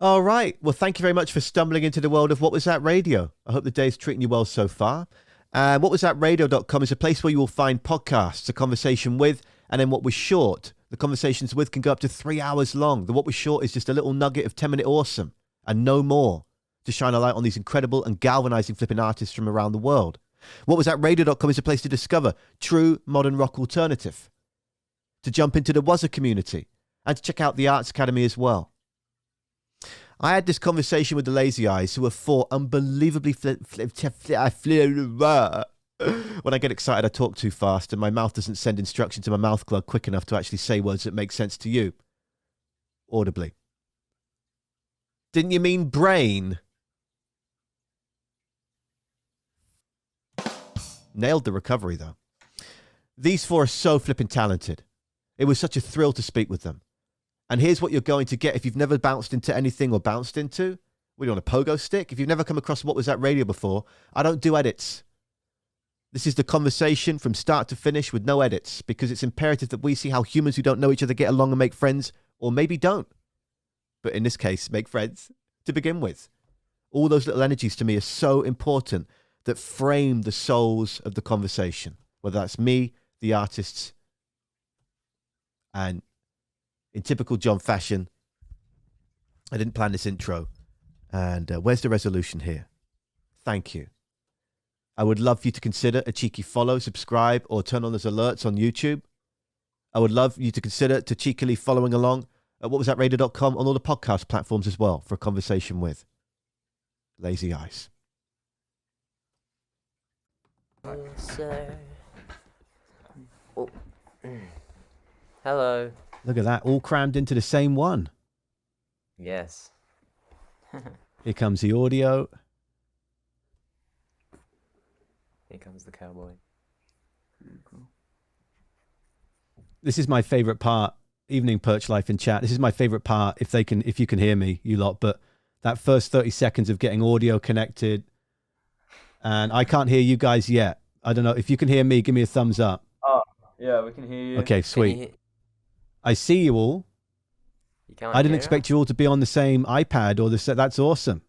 All right. Well, thank you very much for stumbling into the world of What Was That Radio. I hope the day's treating you well so far. WhatWasThatRadio.com is a place where you will find podcasts, a conversation with, and then What Was Short. The conversations with can go up to 3 hours long. The What Was Short is just a little nugget of 10-minute awesome and no more to shine a light on these incredible and galvanizing flipping artists from around the world. WhatWasThatRadio.com is a place to discover true modern rock alternative, to jump into the Wazza community, and to check out the Arts Academy as well. I had this conversation with the Lazy Eyes, who are four unbelievably when I get excited, I talk too fast, and my mouth doesn't send instruction to my mouth plug quick enough to actually say words that make sense to you audibly. Didn't you mean brain? Nailed the recovery, though. These four are so flipping talented. It was such a thrill to speak with them. And here's what you're going to get if you've never bounced into anything or bounced into. What, you on a pogo stick? If you've never come across What Was That Radio before, I don't do edits. This is the conversation from start to finish with no edits, because it's imperative that we see how humans who don't know each other get along and make friends, or maybe don't. But in this case, make friends to begin with. All those little energies to me are so important that frame the souls of the conversation, whether that's me, the artists, and in typical John fashion, I didn't plan this intro. And where's the resolution here? Thank you. I would love for you to consider a cheeky follow, subscribe, or turn on those alerts on YouTube. I would love you to consider to cheekily following along at whatwasthatradio.com on all the podcast platforms as well for a conversation with Lazy Eyes. Oh. Hello. Look at that, all crammed into the same one. Yes. Here comes the audio. Here comes the cowboy. This is my favorite part. Evening Perch Life in chat. This is my favorite part. If you can hear me, you lot. But that first 30 seconds of getting audio connected, and I can't hear you guys yet. I don't know if you can hear me. Give me a thumbs up. Oh, yeah, we can hear you. Okay, sweet. I see you all. I didn't expect you all to be on the same iPad or the set. That's awesome.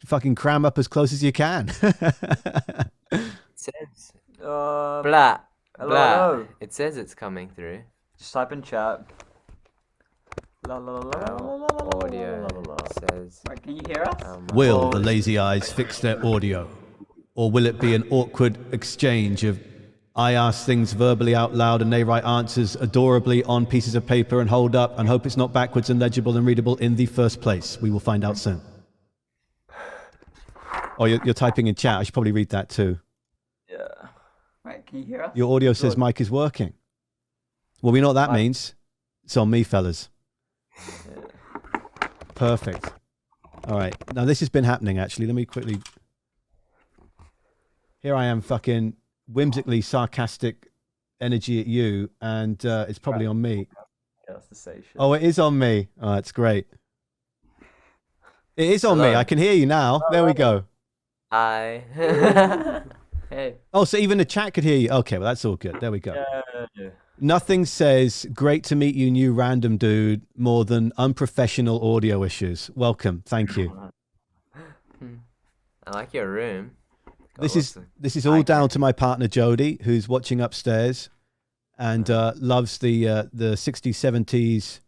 Fucking cram up as close as you can. It says blah hello, blah. hello. It says it's coming through. Just type in chat. La la la la la la la Audio la la. says. Right, can you hear us? Will the Lazy Eyes fix their audio? Or will it be an awkward exchange of I ask things verbally out loud and they write answers adorably on pieces of paper and hold up and hope it's not backwards and legible and readable in the first place? We will find out soon. Oh, you're typing in chat. I should probably read that too. Yeah. Right, can you hear us? Your audio says mic is working. Well, we know what that means. It's on me, fellas. Perfect. All right. Now, this has been happening, actually. Let me quickly... Here I am fucking whimsically sarcastic energy at you, and it's probably on me. Yeah, that's the station. Oh, it is on me. Oh, that's great. It is on me. I can hear you now. There we go. Hi. Hey. Oh, so even the chat could hear you. Okay, well, that's all good. There we go. Yeah. Nothing says great to meet you, new random dude, more than unprofessional audio issues. Welcome. Thank you. I like your room. This is all down to my partner Jody, who's watching upstairs and loves the 60s, 70s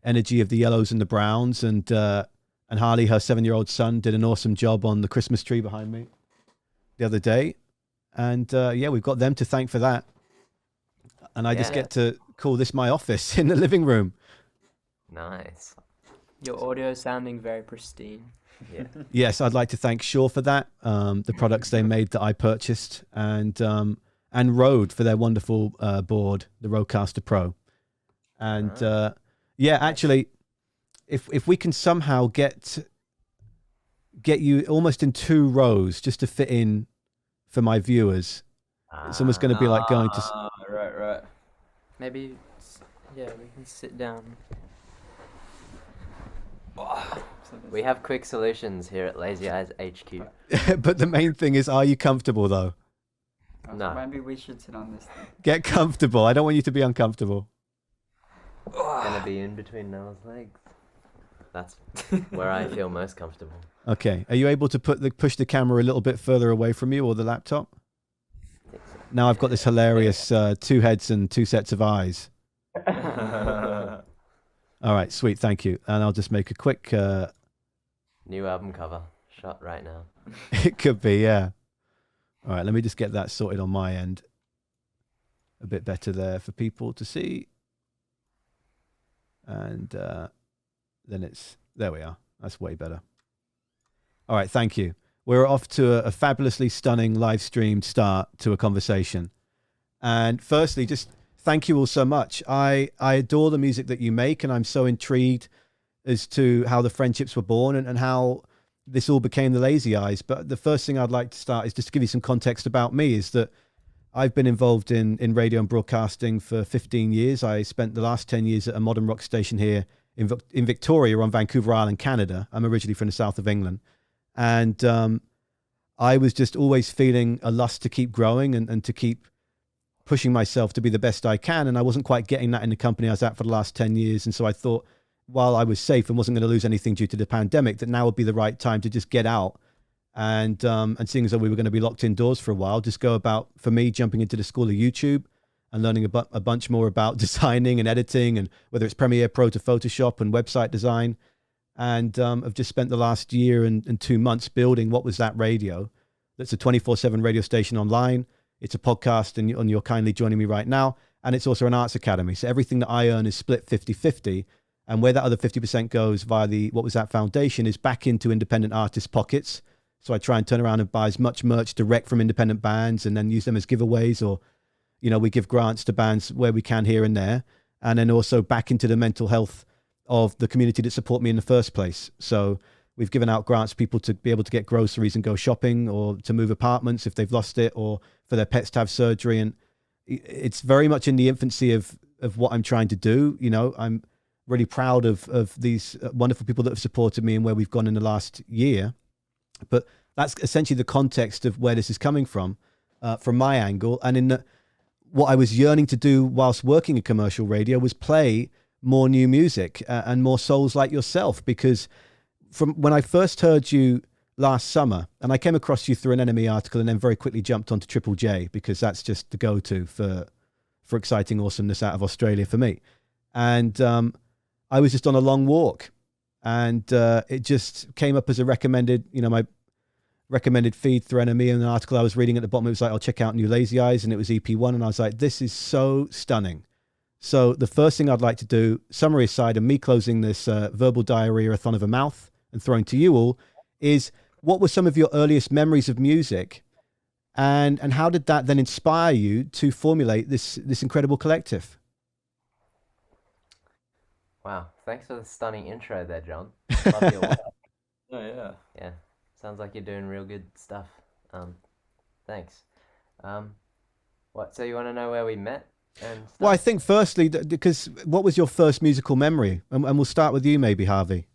energy of the yellows and the browns. And Harley, her 7-year-old son, did an awesome job on the Christmas tree behind me the other day. And yeah, we've got them to thank for that. And I just get to call this my office in the living room. Nice. Your audio sounding very pristine. Yeah. Yes, I'd like to thank Shaw for that. The products they made that I purchased, and Rode for their wonderful board, the Rodecaster Pro. And yeah, actually, if we can somehow get you almost in 2 rows just to fit in for my viewers, it's almost going to be like going to. Right. Maybe, yeah, we can sit down. We have quick solutions here at Lazy Eyes HQ. But the main thing is, are you comfortable though? No. Maybe we should sit on this thing. Get comfortable. I don't want you to be uncomfortable. Gonna be in between Noah's legs. That's where I feel most comfortable. Okay. Are you able to push the camera a little bit further away from you or the laptop? I think so. Now I've got this hilarious two heads and two sets of eyes. All right, sweet, thank you. And I'll just make a quick. New album cover shot right now. It could be, yeah. All right, let me just get that sorted on my end. A bit better there for people to see. And then there we are. That's way better. All right, thank you. We're off to a fabulously stunning live streamed start to a conversation. And firstly, just thank you all so much. I adore the music that you make, and I'm so intrigued as to how the friendships were born and how this all became the Lazy Eyes. But the first thing I'd like to start is just to give you some context about me, is that I've been involved in radio and broadcasting for 15 years. I spent the last 10 years at a modern rock station here in Victoria on Vancouver Island, Canada. I'm originally from the south of England. And I was just always feeling a lust to keep growing and to keep pushing myself to be the best I can. And I wasn't quite getting that in the company I was at for the last 10 years. And so I thought, while I was safe and wasn't going to lose anything due to the pandemic, that now would be the right time to just get out. And seeing as though we were going to be locked indoors for a while, just go about, for me, jumping into the school of YouTube and learning a bunch more about designing and editing, and whether it's Premiere Pro to Photoshop and website design. And I've just spent the last year and 2 months building What Was That Radio. That's a 24/7 radio station online. It's a podcast, and you're kindly joining me right now. And it's also an arts academy. So everything that I earn is split 50-50. And where that other 50% goes via the What Was That Foundation is back into independent artists' pockets. So I try and turn around and buy as much merch direct from independent bands and then use them as giveaways, or, we give grants to bands where we can here and there. And then also back into the mental health of the community that support me in the first place. So we've given out grants for people to be able to get groceries and go shopping, or to move apartments if they've lost it, or for their pets to have surgery. And it's very much in the infancy of what I'm trying to do. I'm really proud of these wonderful people that have supported me and where we've gone in the last year. But that's essentially the context of where this is coming from my angle. And what I was yearning to do whilst working in commercial radio was play more new music and more souls like yourself. Because from when I first heard you last summer, and I came across you through an NME article and then very quickly jumped onto Triple J, because that's just the go-to for exciting awesomeness out of Australia for me. And I was just on a long walk, and it just came up as a recommended, my recommended feed through NME, and an article I was reading at the bottom, it was like, I'll check out New Lazy Eyes, and it was EP1, and I was like, this is so stunning. So the first thing I'd like to do, summary aside, and me closing this verbal diarrhea-a-thon of a mouth and throwing to you all, is what were some of your earliest memories of music, and how did that then inspire you to formulate this incredible collective? Wow, thanks for the stunning intro there, John. Love your work. Oh, yeah. Yeah, sounds like you're doing real good stuff. Thanks. So you want to know where we met and stuff? Well, I think firstly, because what was your first musical memory? And we'll start with you, maybe, Harvey.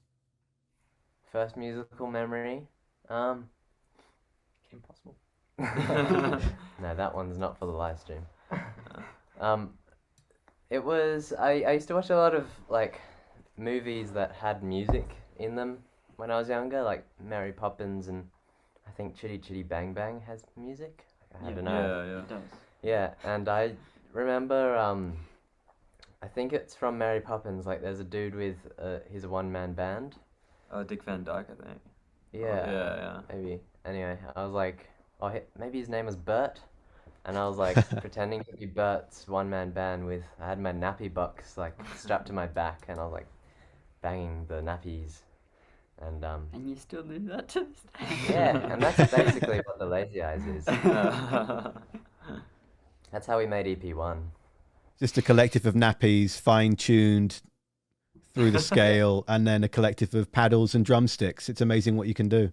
First musical memory? Impossible. No, that one's not for the live stream. It was, I used to watch a lot of, movies that had music in them when I was younger, like Mary Poppins, and I think Chitty Chitty Bang Bang has music. I don't know. Yeah. It does. Yeah, and I remember, I think it's from Mary Poppins, there's a dude with, he's a one-man band. Dick Van Dyke, I think. Yeah. Yeah. Maybe. Anyway, I was like, maybe his name was Bert. And I was pretending to be Bert's one-man band I had my nappy box strapped to my back, and I was banging the nappies. And And you still do that to this day? yeah, and that's basically what the Lazy Eyes is. That's how we made EP1. Just a collective of nappies, fine-tuned through the scale, and then a collective of paddles and drumsticks. It's amazing what you can do.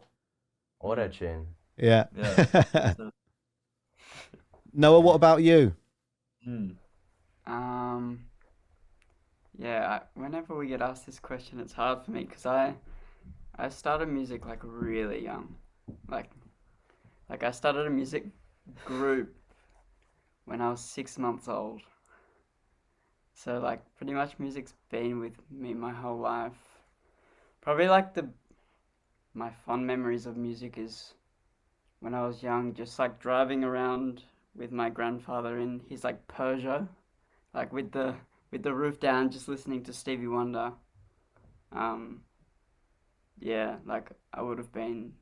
Auto-tune. Yeah. Yeah. Noah, what about you? Yeah, whenever we get asked this question, it's hard for me because I started music really young. I started a music group when I was 6 months old. So pretty much music's been with me my whole life. Probably like my fond memories of music is when I was young, just like driving around with my grandfather in his like Peugeot, like with the roof down, just listening to Stevie Wonder. Um, yeah, like I would have been,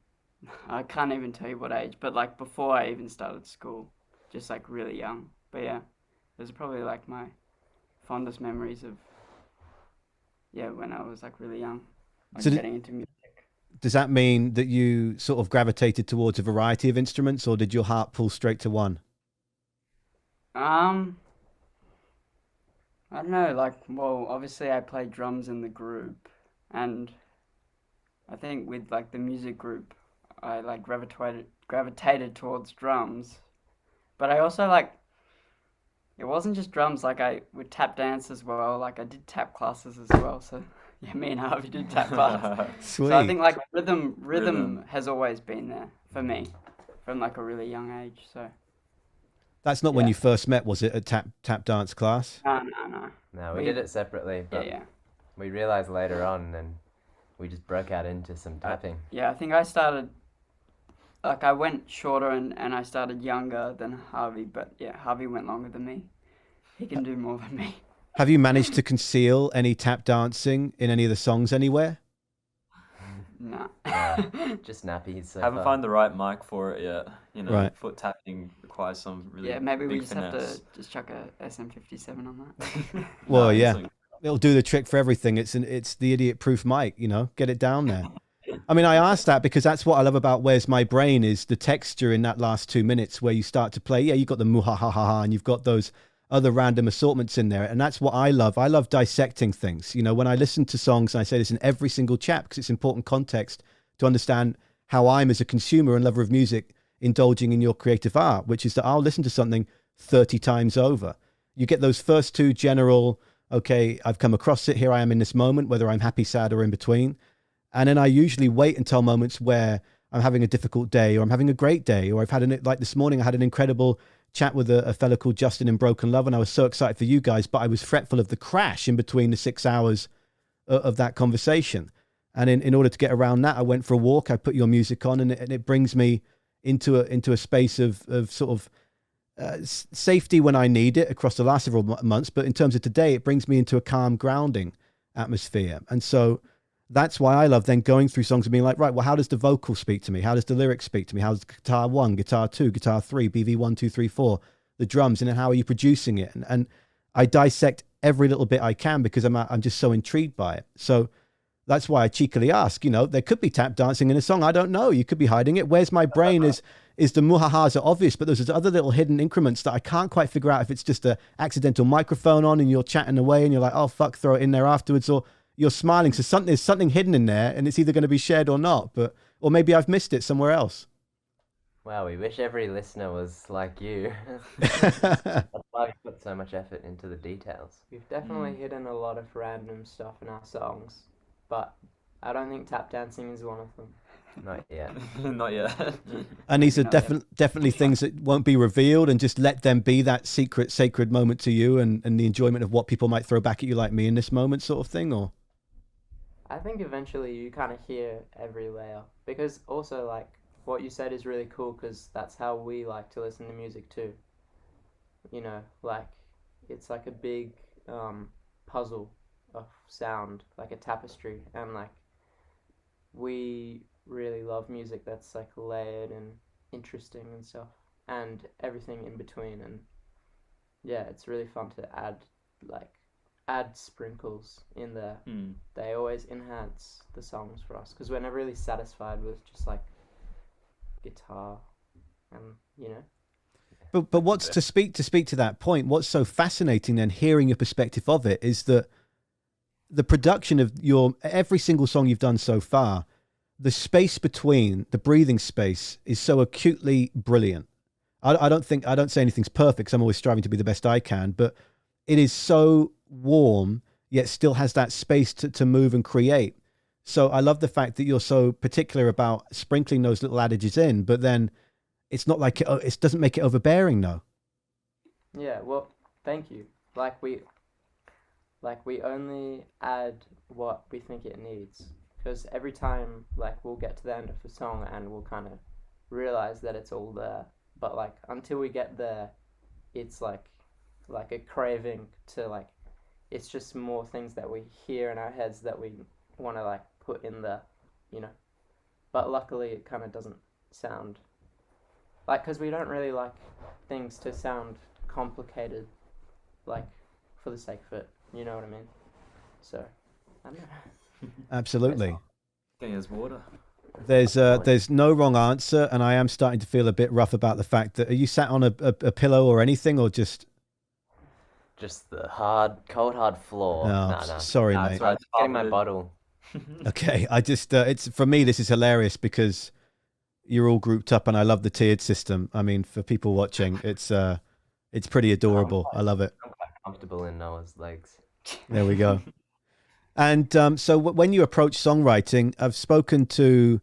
I can't even tell you what age, but like before I even started school, just like really young. But yeah, those are probably like my fondest memories of, yeah, when I was like really young, like So getting into music. does that mean that you sort of gravitated towards a variety of instruments, or did your heart pull straight to one? Um, I don't know, like, well, obviously I played drums in the group, and I think with like the music group, I like gravitated towards drums, but I also like it wasn't just drums. Like I would tap dance as well. Like I did tap classes as well. So yeah, me and Harvey did tap class. So I Sweet. think like rhythm Rhythm. has always been there for me from like a really young age. So That's not when yeah, you first met, was it? A tap dance class? no. No, we We did it separately, yeah but yeah we realized later on, and we just broke out into some I, tapping. yeah. I think I started like I went shorter and I started younger than Harvey, but yeah, Harvey went longer than me. He can do more than me. Have you managed to conceal any tap dancing in any of the songs anywhere? Nah. Just nappies so Haven't far. found the right mic for it yet. You know, Right. foot tapping requires some really Yeah, maybe we big just have finesse. to just chuck a SM57 on that. Well, No, yeah, something- it'll do the trick for everything. It's the idiot proof mic, you know, get it down there. I mean, I asked that because that's what I love about Where's My Brain is the texture in that last 2 minutes where you start to play. Yeah, you've got the muhahaha and you've got those other random assortments in there. And that's what I love. I love dissecting things. You know, when I listen to songs, and I say this in every single chat because it's important context to understand how I'm as a consumer and lover of music indulging in your creative art, which is that I'll listen to something 30 times over. You get those first two general, okay, I've come across it, here I am in this moment, whether I'm happy, sad, or in between. And then I usually wait until moments where I'm having a difficult day or I'm having a great day, or I've had like this morning, I had an incredible chat with a fellow called Justin in Broken Love. And I was so excited for you guys, but I was fretful of the crash in between the 6 hours of that conversation. And in order to get around that, I went for a walk. I put your music on and it brings me into a space of sort of safety when I need it across the last several months. But in terms of today, it brings me into a calm, grounding atmosphere. And so that's why I love then going through songs and being like, right, well, how does the vocal speak to me? How does the lyrics speak to me? How does guitar 1, guitar 2, guitar 3, BV 1, 2, 3, 4, the drums, and then how are you producing it? And I dissect every little bit I can because I'm just so intrigued by it. So that's why I cheekily ask, you know, there could be tap dancing in a song. I don't know. You could be hiding it. Where's My Brain is the muhahas are obvious, but there's other little hidden increments that I can't quite figure out if it's just a accidental microphone on and you're chatting away and you're like, oh, fuck, throw it in there afterwards, or you're smiling. So there's something hidden in there and it's either going to be shared or not, or maybe I've missed it somewhere else. Wow, we wish every listener was like you. That's why we put so much effort into the details. We've definitely hidden a lot of random stuff in our songs, but I don't think tap dancing is one of them. Not yet. Not yet. And these are Not yet. definitely things that won't be revealed, and just let them be that secret, sacred moment to you and the enjoyment of what people might throw back at you like me in this moment sort of thing, or? I think eventually you kind of hear every layer, because also like what you said is really cool because that's how we like to listen to music too. You know, like it's like a big puzzle of sound, like a tapestry, and like we really love music that's like layered and interesting and stuff, and everything in between. And yeah, it's really fun to add sprinkles in there. They always enhance the songs for us because we're never really satisfied with just like guitar and you know. But what's to speak to that point, what's so fascinating then, hearing your perspective of it, is that the production of every single song you've done so far, the space between, the breathing space, is so acutely brilliant. I don't say anything's perfect 'cause I'm always striving to be the best I can, but it is so warm yet still has that space to move and create. So I love the fact that you're so particular about sprinkling those little adages in, but then it's not like it doesn't make it overbearing, no. Yeah, well, thank you. Like we only add what we think it needs, because every time like we'll get to the end of a song and we'll kind of realize that it's all there, but like until we get there, it's like a craving to like, it's just more things that we hear in our heads that we want to like put in there, you know. But luckily it kind of doesn't sound like, because we don't really like things to sound complicated, like for the sake of it, you know what I mean? So I don't know. Absolutely. Getting as water. There's no wrong answer, and I am starting to feel a bit rough about the fact that, are you sat on a pillow or anything, or just the cold hard floor. Oh, Nah. sorry, Nah, mate. it's right. Getting my bottle. Okay, I just it's, for me, this is hilarious because you're all grouped up, and I love the tiered system. I mean, for people watching, it's pretty adorable. I love it. I'm quite comfortable in Noah's legs. There we go. And so when you approach songwriting, I've spoken to,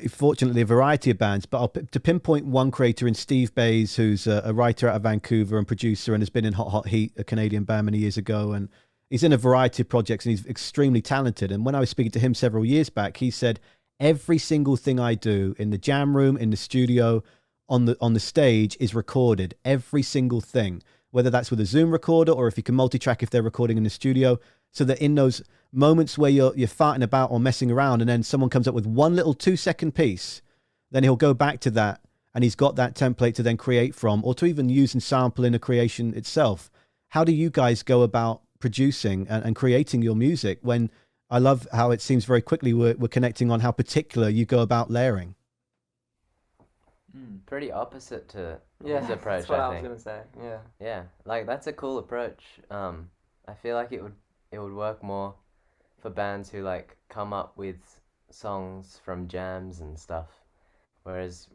fortunately, a variety of bands, but to pinpoint one creator in Steve Bays, who's a writer out of Vancouver and producer and has been in Hot Heat, a Canadian band, many years ago. And he's in a variety of projects and he's extremely talented. And when I was speaking to him several years back, he said, every single thing I do in the jam room, in the studio, on the stage is recorded. Every single thing, whether that's with a Zoom recorder or if you can multi-track if they're recording in the studio, so that in those moments where you're farting about or messing around and then someone comes up with one little 2-second piece, then he'll go back to that and he's got that template to then create from, or to even use and sample in a creation itself. How do you guys go about producing and creating your music, when I love how it seems very quickly we're connecting on how particular you go about layering? Pretty opposite to Yeah, his approach, that's what I was think. gonna say. Yeah. Yeah, like that's a cool approach. I feel like it would work more for bands who like come up with songs from jams and stuff. Whereas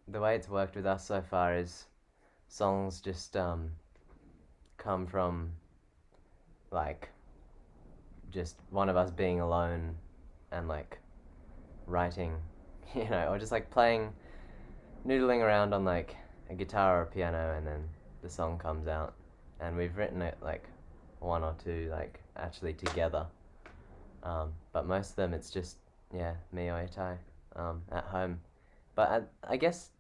the way it's worked with us so far is songs just come from like just one of us being alone and like writing, or just like noodling around on like a guitar or a piano, and then the song comes out. And we've written it like one or two like actually together, but most of them it's just me or Itai at home. But I guess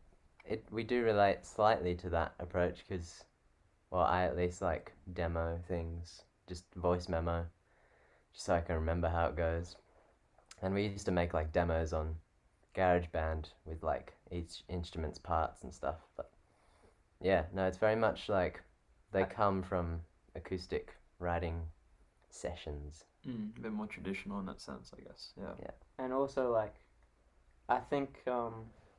we do relate slightly to that approach because, well, I at least like demo things, just voice memo, just so I can remember how it goes. And we used to make like demos on GarageBand with like each instrument's parts and stuff. But yeah, no, it's very much like they come from acoustic writing sessions. A bit more traditional in that sense, I guess. Yeah. And also, like, I think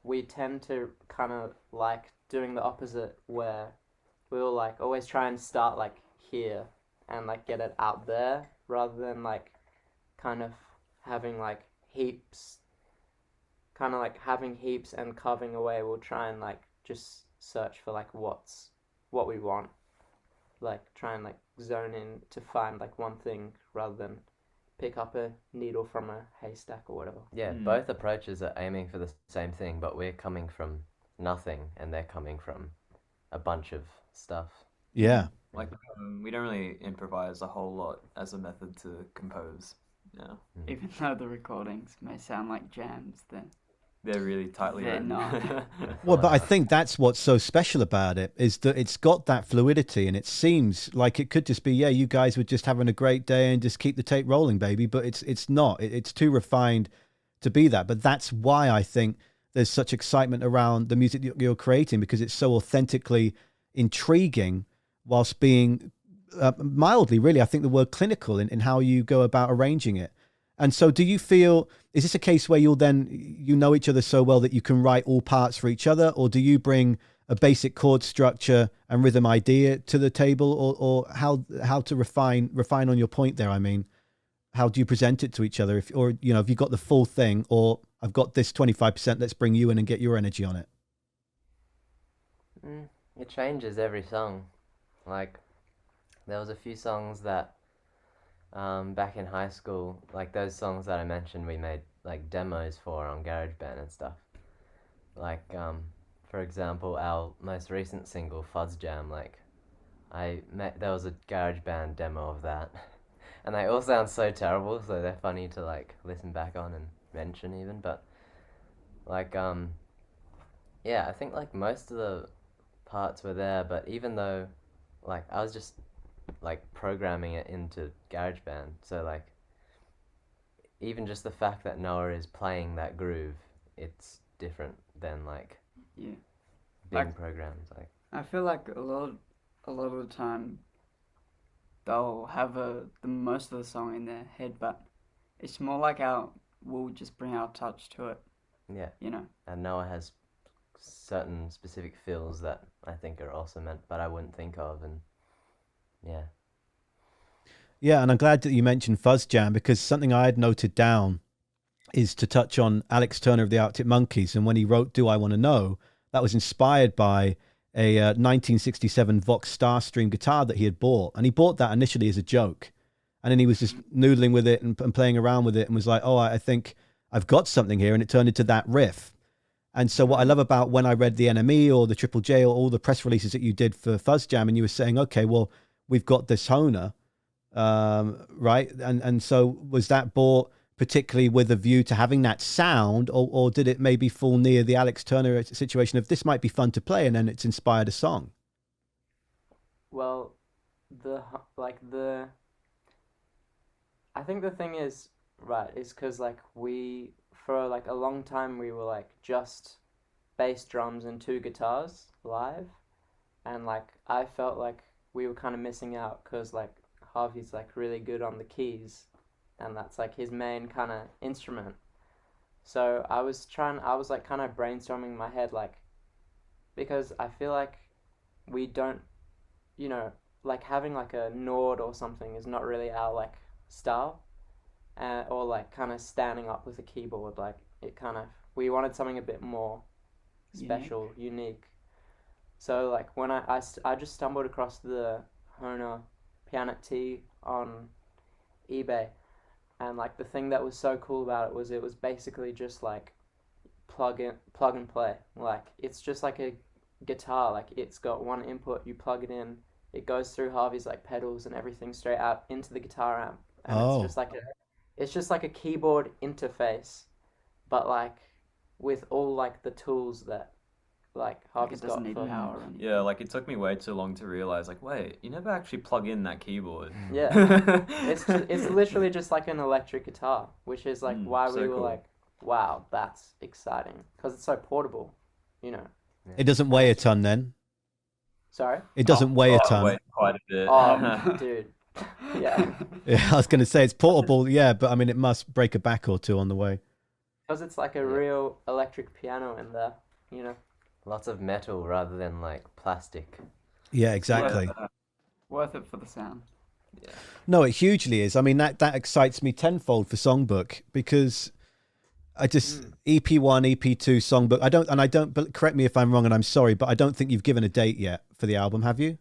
we tend to kind of like doing the opposite, where we'll like always try and start like here and like get it out there, rather than like kind of having like heaps, and carving away. We'll try and like just search for like what we want, like try and like zone in to find like one thing rather than pick up a needle from a haystack or whatever. Yeah, both approaches are aiming for the same thing, but we're coming from nothing and they're coming from a bunch of stuff. Yeah. Like we don't really improvise a whole lot as a method to compose. Yeah. Even though the recordings may sound like jams, They're really tightly they're written. not. Well, but I think that's what's so special about it, is that it's got that fluidity, and it seems like it could just be, you guys were just having a great day and just keep the tape rolling, baby. But it's not. It's too refined to be that. But that's why I think there's such excitement around the music you're creating, because it's so authentically intriguing whilst being mildly, really, I think the word clinical in how you go about arranging it. And so do you feel, is this a case where you know each other so well that you can write all parts for each other, or do you bring a basic chord structure and rhythm idea to the table, or how to refine on your point there? I mean, how do you present it to each other? If you got the full thing, or I've got this 25%, let's bring you in and get your energy on it. It changes every song. Like, there was a few songs that back in high school, like those songs that I mentioned, we made like demos for on GarageBand and stuff. Like, for example, our most recent single, Fuzz Jam, like there was a GarageBand demo of that, and they all sound so terrible, so they're funny to like listen back on and mention even. But like yeah, I think like most of the parts were there, but even though like I was just like programming it into GarageBand, so like even just the fact that Noah is playing that groove, it's different than like Yeah. big Like- programs. Like I feel like a lot of the time they'll have the most of the song in their head, but it's more like we'll just bring our touch to it, yeah, you know. and Noah has certain specific feels that I think are also meant, but I wouldn't think of, and yeah. Yeah, and I'm glad that you mentioned Fuzz Jam, because something I had noted down is to touch on Alex Turner of the Arctic Monkeys. And when he wrote Do I Want to Know, that was inspired by a 1967 Vox Starstream guitar that he had bought. And he bought that initially as a joke. And then he was just noodling with it and playing around with it and was like, oh, I think I've got something here. And it turned into that riff. And so what I love about when I read the NME or the Triple J or all the press releases that you did for Fuzz Jam, and you were saying, okay, well, we've got this Honer, right? And so was that bought particularly with a view to having that sound, or did it maybe fall near the Alex Turner situation of this might be fun to play, and then it's inspired a song? Well, I think the thing is, right, is because like for like a long time we were like just bass drums and two guitars live, and like I felt like we were kind of missing out because like Harvey's like really good on the keys, and that's like his main kind of instrument. So I was like kind of brainstorming in my head, like, because I feel like we don't, you know, like having like a Nord or something is not really our like style, or like kind of standing up with a keyboard, like it kind of, we wanted something a bit more special, unique. So like when I just stumbled across the Honer Piano T on eBay, and like the thing that was so cool about it was basically just like plug and play. Like it's just like a guitar, like it's got one input, you plug it in, it goes through Harvey's like pedals and everything straight out into the guitar amp, and it's just like a keyboard interface, but like with all like the tools that like Harvey's it doesn't got need for power or anything. Yeah, like it took me way too long to realize, like, wait, you never actually plug in that keyboard. Yeah. It's literally just like an electric guitar, which is like why so we were cool. like, wow, that's exciting, because it's so portable, you know. It doesn't weigh a ton then. Sorry? It doesn't weigh a ton. Wait, quite a bit. Oh, dude. Yeah. Yeah, I was going to say it's portable, yeah, but I mean, it must break a back or two on the way. Because it's like a real electric piano in there, you know. Lots of metal rather than like plastic. Yeah, exactly. Worth it for the sound. No, it hugely is. I mean, that excites me tenfold for Songbook, because I just EP1, EP2 Songbook. I don't. But correct me if I'm wrong, and I'm sorry, but I don't think you've given a date yet for the album, have you?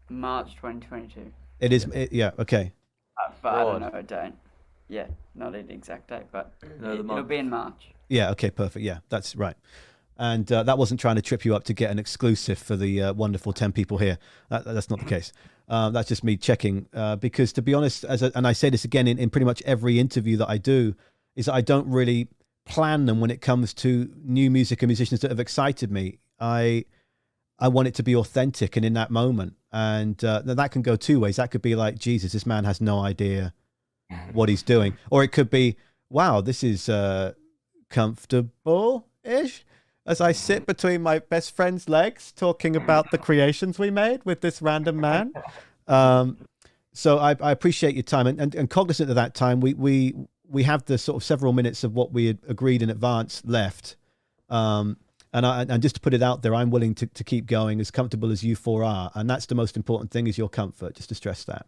March 2022. It is. Yeah. Okay. But I don't know a date. Yeah, not an exact date, but No, the it'll month. be in March. Yeah. Okay. Perfect. Yeah, that's right. And that wasn't trying to trip you up to get an exclusive for the wonderful 10 people here. That's not the case. That's just me checking. Because to be honest, and I say this again in pretty much every interview that I do, is that I don't really plan them when it comes to new music and musicians that have excited me. I want it to be authentic and in that moment. And that can go two ways. That could be like, Jesus, this man has no idea what he's doing. Or it could be, wow, this is comfortable-ish. As I sit between my best friend's legs talking about the creations we made with this random man. So I appreciate your time, and cognizant of that time, we have the sort of several minutes of what we had agreed in advance left. And just to put it out there, I'm willing to keep going as comfortable as you four are. And that's the most important thing, is your comfort, just to stress that.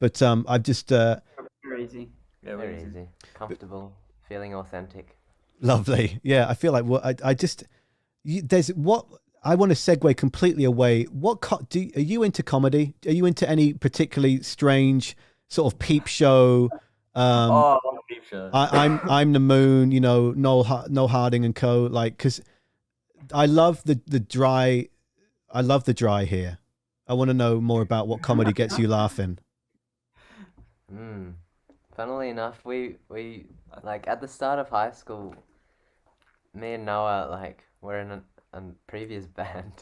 But I've just... Very easy. Yeah, Very easy. Comfortable, feeling authentic. Lovely. Yeah, I feel like there's what I want to segue completely away. Are you into comedy? Are you into any particularly strange sort of peep show? I love Peep Show. I'm the Moon, you know, Noel Harding and co. Like, because I love the dry. I love the dry here. I want to know more about what comedy gets you laughing. Funnily enough, we like at the start of high school, me and Noah like were in a previous band.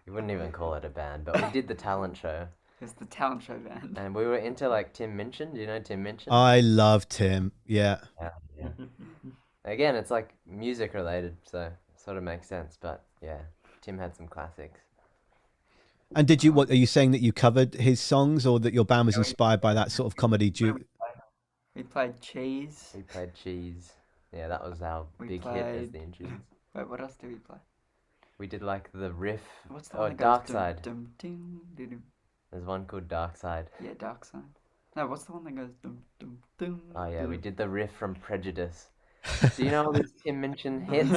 We wouldn't even call it a band, but we did the talent show, It's the talent show band. and we were into like Tim Minchin. Do you know Tim Minchin? I love Tim. Yeah. Yeah. Again, it's like music related, so it sort of makes sense. But yeah, Tim had some classics. And did you? What are you saying, that you covered his songs, or that your band was inspired by that sort of comedy? We played Cheese. We played Cheese. Yeah, that was our We big hit as played- the Intunes. Wait, what else did we play? We did like the riff. What's the Oh, one that Dark goes Side. dum, dum, dum, dum. There's one called Dark Side. Yeah, Dark Side. No, what's the one that goes dum, dum, dum, Oh yeah, we dum? did the riff from Prejudice. Do you know all these Tim Minchin hits?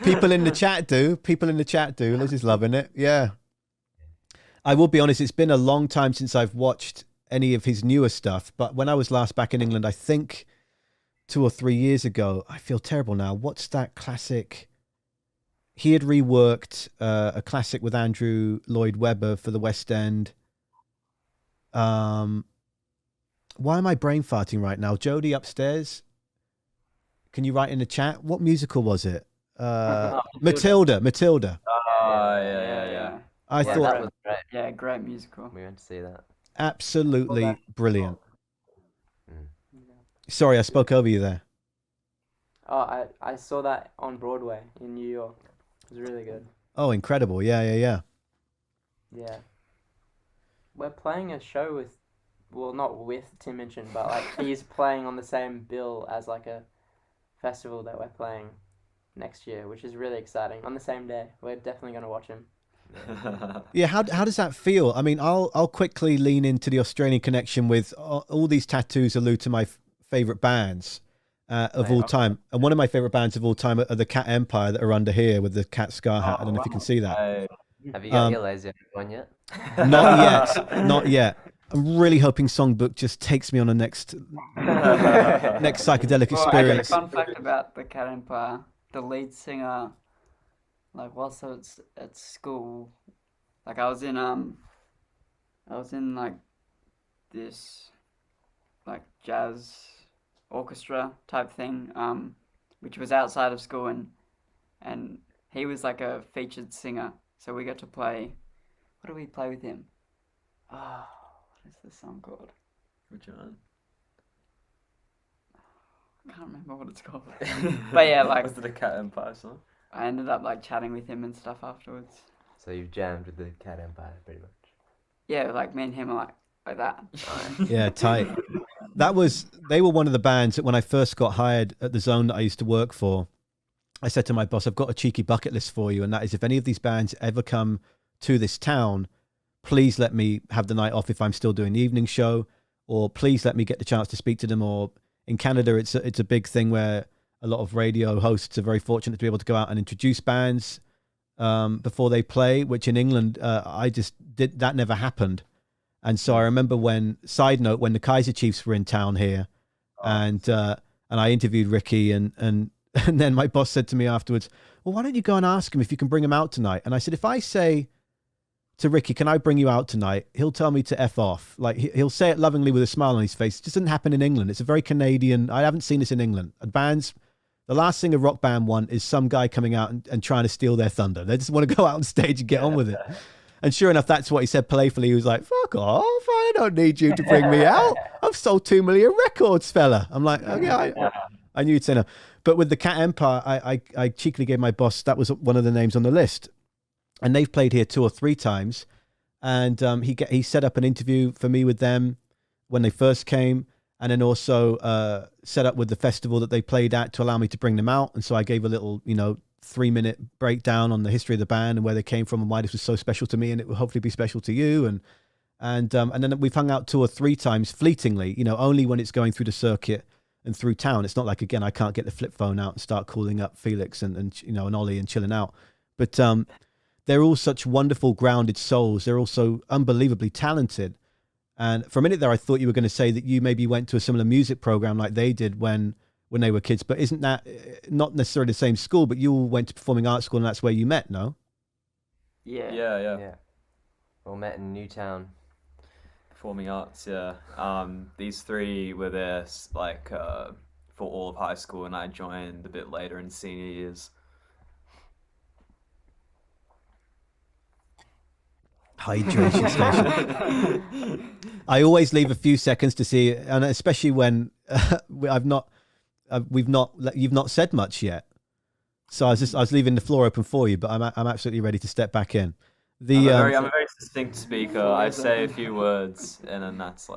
People in the chat do. People in the chat do. Liz is loving it. Yeah. I will be honest, it's been a long time since I've watched any of his newer stuff. But when I was last back in England, I think 2 or 3 years ago, I feel terrible now. What's that classic? He had reworked a classic with Andrew Lloyd Webber for the West End. Why am I brain farting right now? Jodie upstairs. Can you write in the chat? What musical was it? Matilda. Oh, yeah. I Yeah, thought that was great. Yeah, great musical. We went to see that. absolutely brilliant. Mm. Sorry, I spoke over you there. Oh, I saw that on Broadway in New York. It was really good. Oh, incredible. Yeah. Yeah. We're playing a show with, well, not with Tim Minchin, but like he's playing on the same bill as like a festival that we're playing next year, which is really exciting. On the same day. We're definitely going to watch him. Yeah, how does that feel? I mean, I'll quickly lean into the Australian connection with all these tattoos allude to my favorite bands of all time. And one of my favorite bands of all time are the Cat Empire that are under here with the cat scar hat. I don't know if you can see that. Have you got your laser one yet? Not yet. I'm really hoping Songbook just takes me on a next psychedelic Well, actually, experience. fun fact about the Cat Empire, the lead singer, like whilst I was at school, like I was in like this like jazz orchestra type thing, which was outside of school, and he was like a featured singer, so we got to play. What do we play with him? Oh, what is the song called? Which one? I can't remember what it's called. But yeah, like Was it a Cat Empire song? I ended up like chatting with him and stuff afterwards. So you've jammed with the Cat Empire pretty much. Yeah, like me and him are like that. Yeah, tight. They were one of the bands that when I first got hired at the Zone that I used to work for, I said to my boss, I've got a cheeky bucket list for you. And that is, if any of these bands ever come to this town, please let me have the night off if I'm still doing the evening show, or please let me get the chance to speak to them. Or in Canada, it's a big thing where a lot of radio hosts are very fortunate to be able to go out and introduce bands before they play, which in England, that never happened. And so I remember when the Kaiser Chiefs were in town here, and I interviewed Ricky, and then my boss said to me afterwards, well, why don't you go and ask him if you can bring him out tonight? And I said, if I say to Ricky, can I bring you out tonight? He'll tell me to F off. Like he'll say it lovingly with a smile on his face. It just doesn't happen in England. It's a very Canadian. I haven't seen this in England. Bands, the last thing a rock band want is some guy coming out and trying to steal their thunder. They just want to go out on stage and get on with it. And sure enough, that's what he said playfully. He was like, fuck off. I don't need you to bring me out. I've sold 2 million records, fella. I'm like, okay, I knew you'd say no. But with the Cat Empire, I cheekily gave my boss, that was one of the names on the list. And they've played here 2 or 3 times. And he set up an interview for me with them when they first came. And then also set up with the festival that they played at to allow me to bring them out. And so I gave a little, 3-minute breakdown on the history of the band and where they came from and why this was so special to me, and it will hopefully be special to you. And then we've hung out 2 or 3 times fleetingly, only when it's going through the circuit and through town. It's not like, again, I can't get the flip phone out and start calling up Felix and Ollie and chilling out. But they're all such wonderful, grounded souls. They're also unbelievably talented. And for a minute there, I thought you were going to say that you maybe went to a similar music program like they did when they were kids. But isn't that not necessarily the same school, but you all went to performing arts school and that's where you met, no? Yeah. Yeah. Yeah. We all met in Newtown. Performing arts, yeah. These three were there like for all of high school, and I joined a bit later in senior years. Hydration station. I always leave a few seconds to see, and especially when you've not said much yet. So I was leaving the floor open for you, but I'm absolutely ready to step back in. I'm a very succinct speaker. I say a few words, and then that's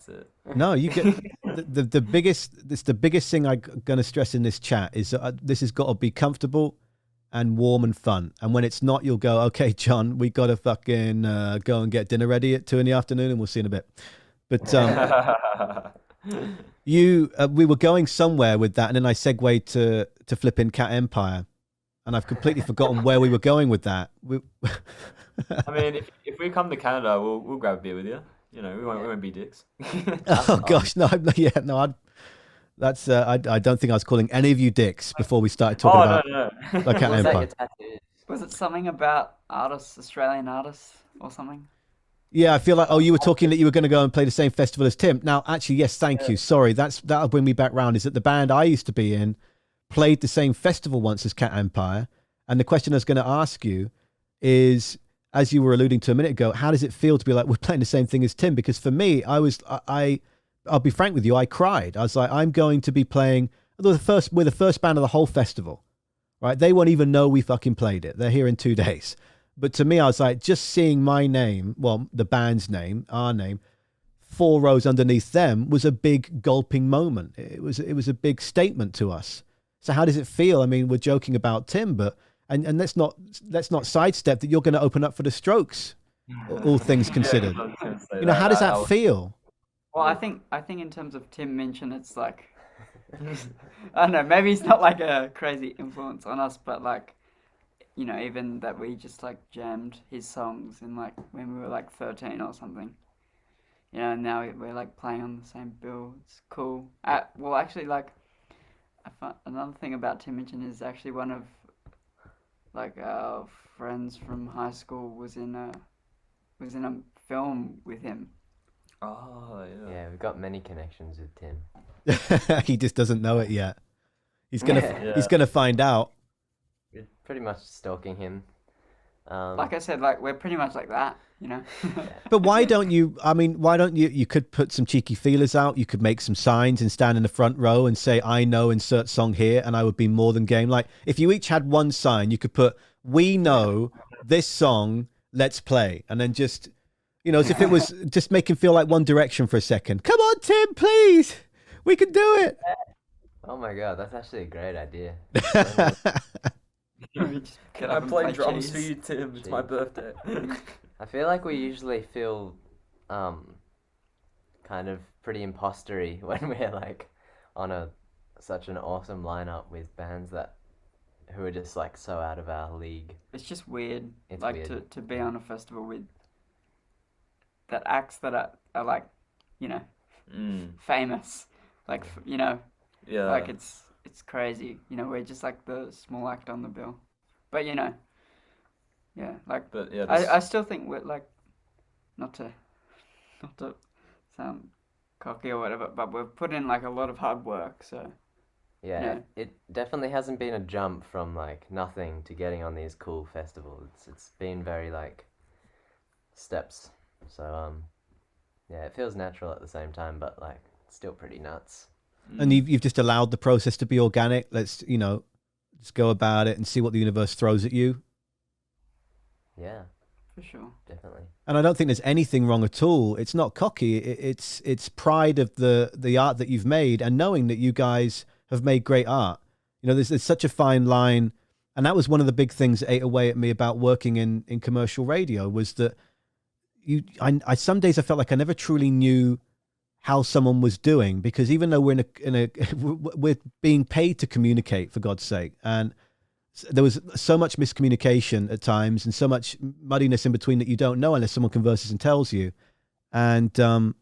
it. No, you get the biggest thing I'm going to stress in this chat is that this has got to be comfortable and warm and fun. And when it's not, you'll go, okay, John, we got to fucking go and get dinner ready at 2 PM, and we'll see in a bit. But we were going somewhere with that, and then I segued to flipping Cat Empire, and I've completely forgotten where we were going with that. I mean, if we come to Canada, we'll grab a beer with you. You know, we won't be dicks. Oh gosh, no, that's I don't think I was calling any of you dicks before we started talking about no. like Cat Was that Empire. your tattoo? Was it something about artists, Australian artists, or something? Yeah, I feel like you were talking that you were going to go and play the same festival as Tim. Now, actually, yes, thank you. Sorry, that'll bring me back round. Is that the band I used to be in played the same festival once as Cat Empire? And the question I was going to ask you is, as you were alluding to a minute ago, how does it feel to be like we're playing the same thing as Tim? Because for me, I'll be frank with you, I cried. I was like, I'm going to be playing. We're the first band of the whole festival, right? They won't even know we fucking played it. They're here in 2 days. But to me, I was like, just seeing my name, well, the band's name, our name, 4 rows underneath them was a big gulping moment. It was a big statement to us. So how does it feel? I mean, we're joking about Tim, but and let's not sidestep that you're going to open up for the Strokes, all things considered. You know, how does that feel? Well, I think in terms of Tim Minchin, it's like, I don't know, maybe he's not like a crazy influence on us, but like, you know, even that we just like jammed his songs in like when we were like 13 or something. You know, and now we're like playing on the same bill. It's cool. Well, actually, like, another thing about Tim Minchin is actually one of like our friends from high school was in a film with him. Oh, yeah. Yeah, we've got many connections with Tim. He just doesn't know it yet. He's gonna find out. We're pretty much stalking him. Like I said, like we're pretty much like that, you know. But why don't you? I mean, why don't you? You could put some cheeky feelers out. You could make some signs and stand in the front row and say, "I know, insert song here," and I would be more than game. Like if you each had one sign, you could put, "We know this song. Let's play," and then just, you know, as if it was just make him feel like One Direction for a second. Come on, Tim, please, we can do it. Oh my god, that's actually a great idea. Can I play drums for you, Tim? It's my birthday. I feel like we usually feel kind of pretty impostery when we're like on such an awesome lineup with bands who are just like so out of our league. It's just weird, It's like weird. to be on a festival with that acts that are like, you know, famous, like you know, Yeah. like it's crazy. You know, we're just like the small act on the bill, but you know, yeah, like. But yeah, I still think we're like, not to sound cocky or whatever, but we've put in like a lot of hard work. So Yeah, Yeah. it definitely hasn't been a jump from like nothing to getting on these cool festivals. It's been very like steps. So yeah, it feels natural at the same time, but like still pretty nuts. And you've just allowed the process to be organic. Let's, you know, just go about it and see what the universe throws at you. Yeah, for sure. definitely. And I don't think there's anything wrong at all. It's not cocky. It's pride of the art that you've made and knowing that you guys have made great art. You know, there's such a fine line. And that was one of the big things that ate away at me about working in commercial radio was that I some days I felt like I never truly knew how someone was doing, because even though we're we're being paid to communicate, for God's sake, and there was so much miscommunication at times and so much muddiness in between that you don't know unless someone converses and tells you. And for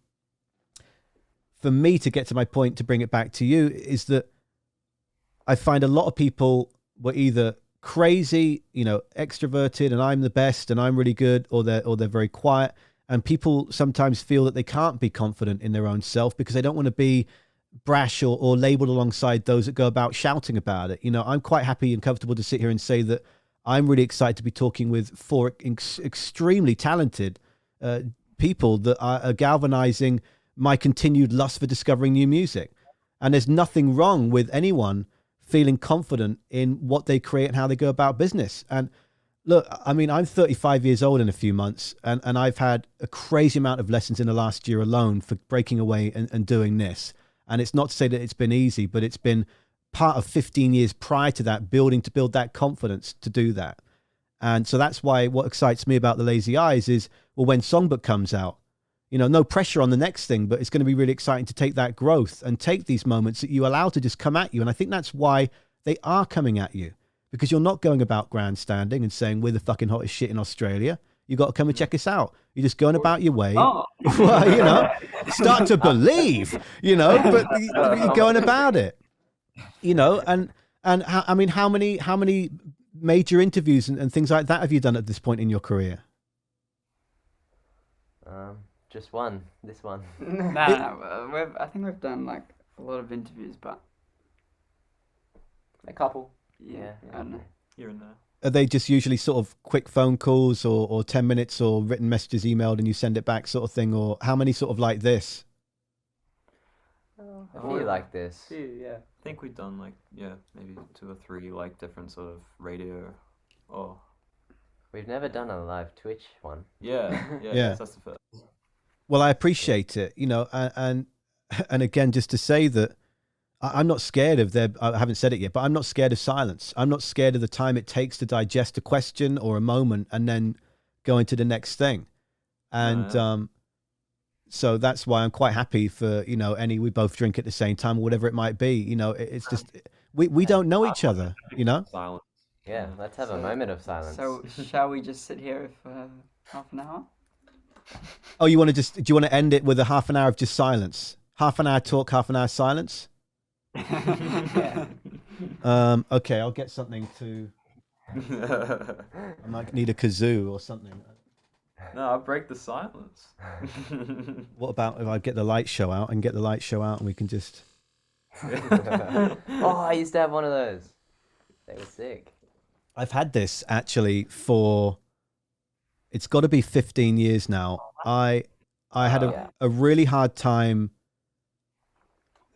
me to get to my point, to bring it back to you, is that I find a lot of people were either crazy, you know, extroverted and I'm the best and I'm really good, or they're very quiet. And people sometimes feel that they can't be confident in their own self because they don't want to be brash or labeled alongside those that go about shouting about it. You know, I'm quite happy and comfortable to sit here and say that I'm really excited to be talking with four extremely talented people that are galvanizing my continued lust for discovering new music. And there's nothing wrong with anyone feeling confident in what they create and how they go about business. And look, I mean, I'm 35 years old in a few months, and I've had a crazy amount of lessons in the last year alone for breaking away and doing this. And it's not to say that it's been easy, but it's been part of 15 years prior to that, build that confidence to do that. And so that's why what excites me about the Lazy Eyes is, well, when Songbook comes out, you know, no pressure on the next thing, but it's going to be really exciting to take that growth and take these moments that you allow to just come at you. And I think that's why they are coming at you, because you're not going about grandstanding and saying we're the fucking hottest shit in Australia. You got to come and check us out. You're just going about your way. Oh. Well, you know, start to believe, you know, but you're going about it, you know, and I mean, how many major interviews and things like that have you done at this point in your career? Just one. This one. I think we've done like a lot of interviews, but A couple. yeah, I don't know. Here and there. Are they just usually sort of quick phone calls or 10 minutes or written messages emailed and you send it back sort of thing? Or how many sort of like this? A few like this. Yeah. I think we've done like, yeah, maybe 2 or 3 like different sort of radio or We've never done a live Twitch one. yeah, Yeah. that's the first. Well, I appreciate it, you know, and again, just to say that I'm not scared of I haven't said it yet, but I'm not scared of silence. I'm not scared of the time it takes to digest a question or a moment and then go into the next thing. And so that's why I'm quite happy for, you know, we both drink at the same time or whatever it might be. You know, it's just, we don't know each other, you know? Silence. Yeah, let's have a moment of silence. So shall we just sit here for half an hour? Oh, do you want to end it with a half an hour of just silence? Half an hour talk, half an hour silence? Yeah. Okay, I'll get something to, I might need a kazoo or something. No, I'll break the silence. What about if I get the light show out and we can just... Oh, I used to have one of those. They were sick. I've had this actually for, it's got to be 15 years now. I had a really hard time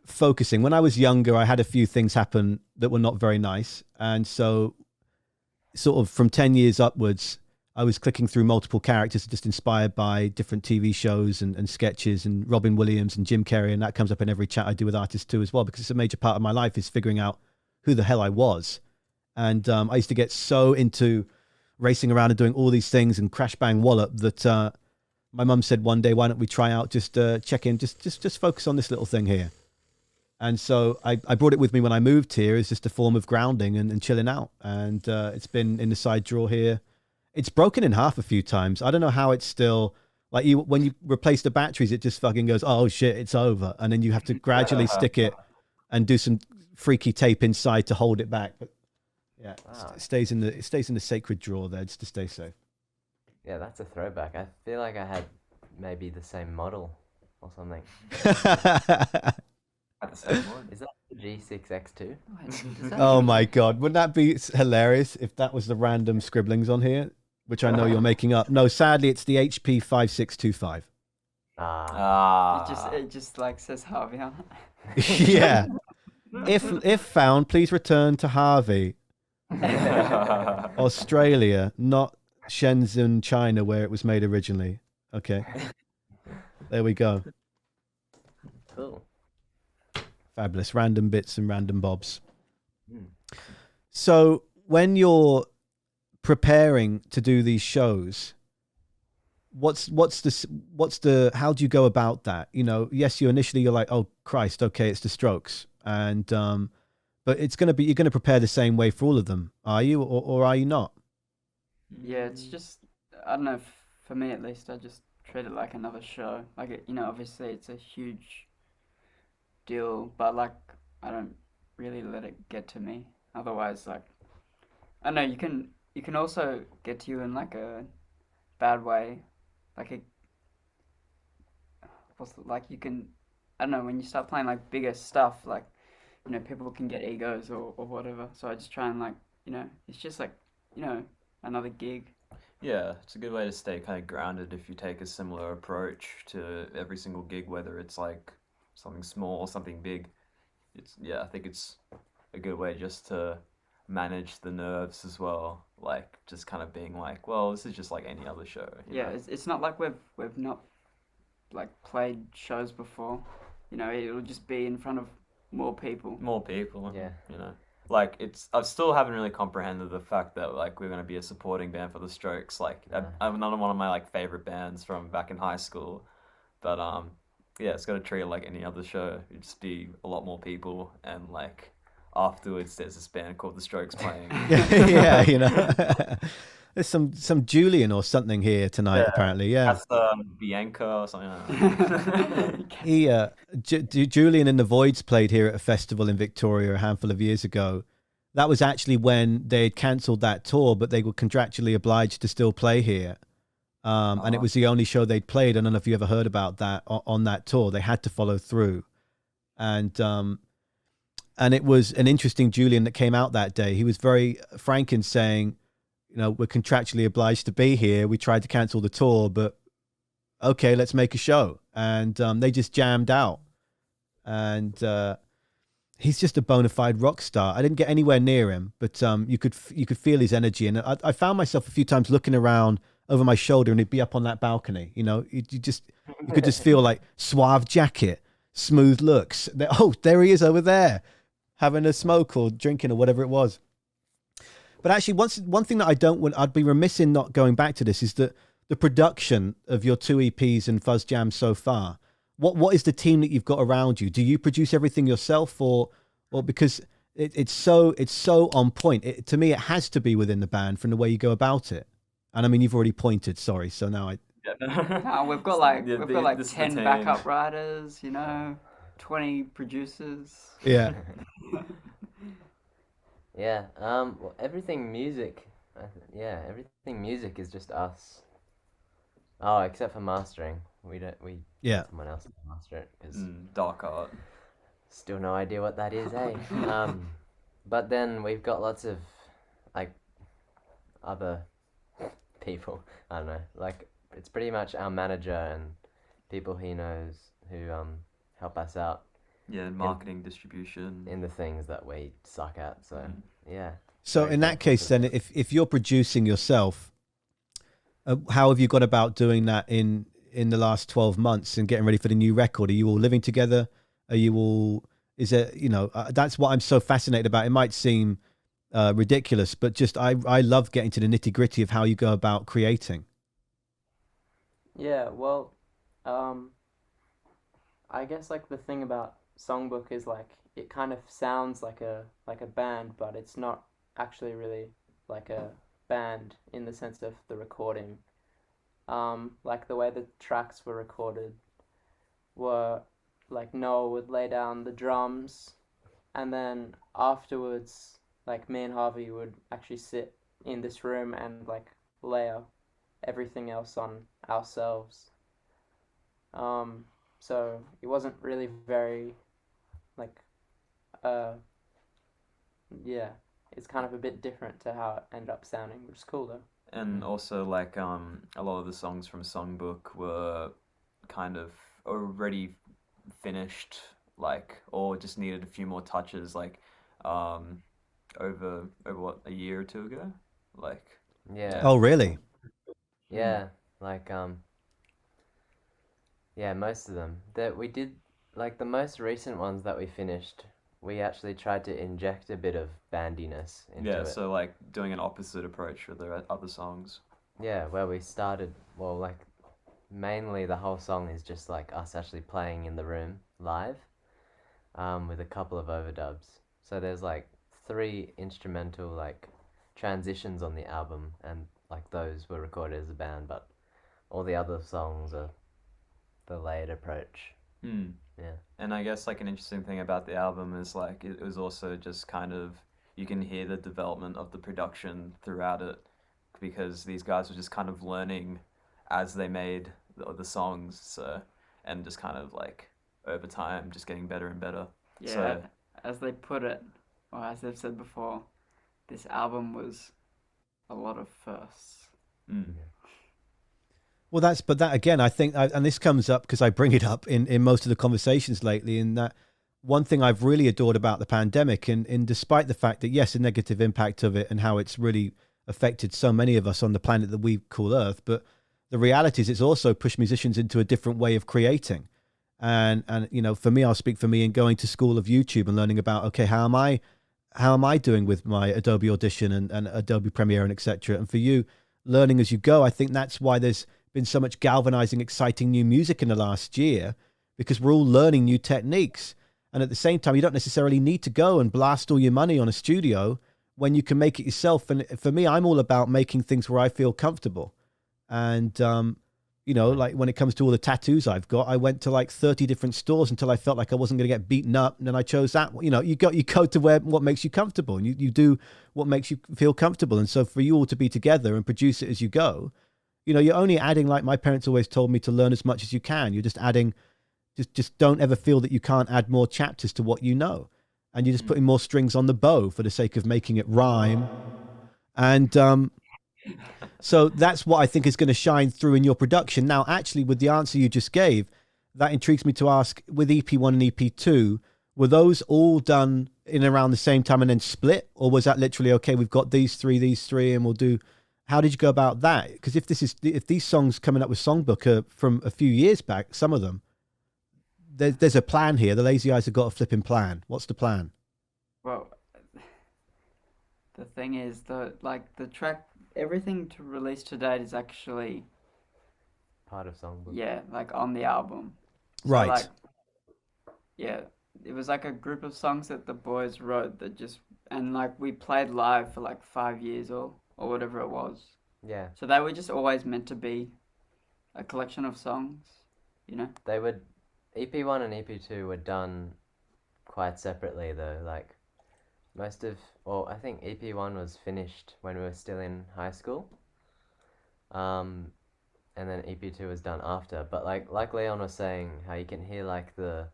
focusing. When I was younger, I had a few things happen that were not very nice. And so sort of from 10 years upwards, I was clicking through multiple characters just inspired by different TV shows and sketches and Robin Williams and Jim Carrey. And that comes up in every chat I do with artists too as well, because it's a major part of my life is figuring out who the hell I was. And I used to get so into racing around and doing all these things and crash bang wallop that my mum said one day, why don't we try out, just check in, just focus on this little thing here. And so I brought it with me when I moved here as just a form of grounding and chilling out. And it's been in the side drawer here. It's broken in half a few times. I don't know how it's still, like when you replace the batteries, it just fucking goes, oh shit, it's over. And then you have to gradually stick it and do some freaky tape inside to hold it back. But yeah, Wow. it stays in the sacred drawer there just to stay safe. Yeah, that's a throwback. I feel like I had maybe the same model or something. At the same one. Is that the G6X2? Oh my God. Wouldn't that be hilarious if that was the random scribblings on here, which I know you're making up? No, sadly, it's the HP 5625. Ah. It just like says Harvey on it. Yeah. If found, please return to Harvey, Australia, not Shenzhen, China, where it was made originally. Okay. There we go. Cool. Fabulous. Random bits and random bobs. Mm. So when you're preparing to do these shows, what's the how do you go about that? You know, yes, you're like, oh Christ, okay, it's the Strokes, and but you're gonna prepare the same way for all of them, are you, or are you not? Yeah, it's just, I don't know, for me at least, I just treat it like another show. Like, obviously it's a huge deal, but like, I don't really let it get to me. Otherwise, like, I don't know, you can also get to you in like a bad way. Like like you can, I don't know, when you start playing like bigger stuff, like, you know, people can get egos or whatever. So I just try and like, you know, it's just like, you know, another gig. Yeah, it's a good way to stay kind of grounded if you take a similar approach to every single gig, whether it's like something small or something big. I think it's a good way just to manage the nerves as well. Like just kind of being like, well, this is just like any other show, you Yeah, know? it's not like we've not like played shows before. You know, it'll just be in front of more people. More people, Yeah. you know. Like I still haven't really comprehended the fact that like we're gonna be a supporting band for the Strokes. Like another one of my like favorite bands from back in high school. But yeah, it's got to treat it like any other show. It'd just be a lot more people, and like afterwards, there's this band called the Strokes playing. Yeah, you know. There's some Julian or something here tonight, Yeah. apparently. Yeah. That's Bianca or something like that. He Julian and the Voids played here at a festival in Victoria a handful of years ago. That was actually when they had cancelled that tour, but they were contractually obliged to still play here. And it was the only show they'd played. I don't know if you ever heard about that on that tour. They had to follow through, and it was an interesting Julian that came out that day. He was very frank in saying, you know, we're contractually obliged to be here. We tried to cancel the tour, but okay, let's make a show. And they just jammed out. And he's just a bona fide rock star. I didn't get anywhere near him, but you could feel his energy. And I found myself a few times looking around over my shoulder, and he'd be up on that balcony. You know, you could just feel like suave jacket, smooth looks. Oh, there he is over there, having a smoke or drinking or whatever it was. But actually, one thing that I'd be remiss in not going back to this is that the production of your 2 EPs and Fuzz Jam so far. What is the team that you've got around you? Do you produce everything yourself, or because it's so on point? To me, it has to be within the band from the way you go about it. And I mean, you've already pointed. Sorry. So now We've got like this is the 10 team. backup writers, you know, 20 producers. Yeah. Yeah. Well, everything music. Everything music is just us. Oh, except for mastering. We Yeah. someone else to master it because Dark art. still no idea what that is, eh? But then we've got lots of like other people. I don't know. Like it's pretty much our manager and people he knows who help us out Yeah, marketing, distribution. in the things that we suck at. So yeah. So Very in that thankful case, for then, that. if you're producing yourself, how have you got about doing that in the last 12 months and getting ready for the new record? Are you all living together? Are you all? Is it, you know? That's what I'm so fascinated about. It might seem ridiculous, but just I love getting to the nitty gritty of how you go about creating. Yeah, well, I guess like the thing about Songbook is like it kind of sounds like a band, but it's not actually really like a band in the sense of the recording. Like the way the tracks were recorded were like Noah would lay down the drums, and then afterwards, like me and Harvey would actually sit in this room and like layer everything else on ourselves. So it wasn't really very like yeah, it's kind of a bit different to how it ended up sounding, which is cool though. And also like a lot of the songs from Songbook were kind of already finished, like, or just needed a few more touches, like over what, a year or two ago, like. Yeah. Oh, really? Yeah. Like yeah, most of them. That we did, like the most recent ones that we finished, we actually tried to inject a bit of bandiness into Yeah, it. so like doing an opposite approach with the other songs. Yeah, where we started, well, like mainly the whole song is just like us actually playing in the room live, with a couple of overdubs. So there's like 3 instrumental like transitions on the album, and like those were recorded as a band, but all the other songs are the layered approach. Yeah. And I guess like an interesting thing about the album is like it was also just kind of, you can hear the development of the production throughout it, because these guys were just kind of learning as they made the songs. So, and just kind of like over time just getting better and better. Yeah, So as they put it, or as they've said before, this album was a lot of firsts. mm, Well, but that again, I think, and this comes up because I bring it up in most of the conversations lately, in that one thing I've really adored about the pandemic, and despite the fact that, yes, a negative impact of it and how it's really affected so many of us on the planet that we call Earth, but the reality is it's also pushed musicians into a different way of creating. And you know, for me, I'll speak for me in going to school of YouTube and learning about, okay, how am I doing with my Adobe Audition and Adobe Premiere and etc. And for you, learning as you go, I think that's why there's been so much galvanizing, exciting new music in the last year, because we're all learning new techniques. And at the same time, you don't necessarily need to go and blast all your money on a studio when you can make it yourself. And for me, I'm all about making things where I feel comfortable. And, you know, like when it comes to all the tattoos I've got, I went to like 30 different stores until I felt like I wasn't going to get beaten up. And then I chose that. You know, you go to where what makes you comfortable, and you do what makes you feel comfortable. And so for you all to be together and produce it as you go, you know, you're only adding, like my parents always told me, to learn as much as you can. You're just adding, just don't ever feel that you can't add more chapters to what you know. And you're just putting more strings on the bow for the sake of making it rhyme. And so that's what I think is going to shine through in your production. Now, actually, with the answer you just gave, that intrigues me to ask, with EP1 and EP2, were those all done in around the same time and then split? Or was that literally, okay, we've got these three, and we'll do... How did you go about that? Because if these songs coming up with Songbook are from a few years back, some of them, there's a plan here. The Lazy Eyes have got a flipping plan. What's the plan? Well, the thing is, the track, everything to release to date is actually, Part of Songbook. yeah, like on the album. So, Right. like, yeah, it was like a group of songs that the boys wrote that just, and like we played live for like 5 years or whatever it was. Yeah. So they were just always meant to be a collection of songs, you know? They would EP1 and EP2 were done quite separately though. Like I think EP1 was finished when we were still in high school. And then EP2 was done after. But like Leon was saying, how you can hear like the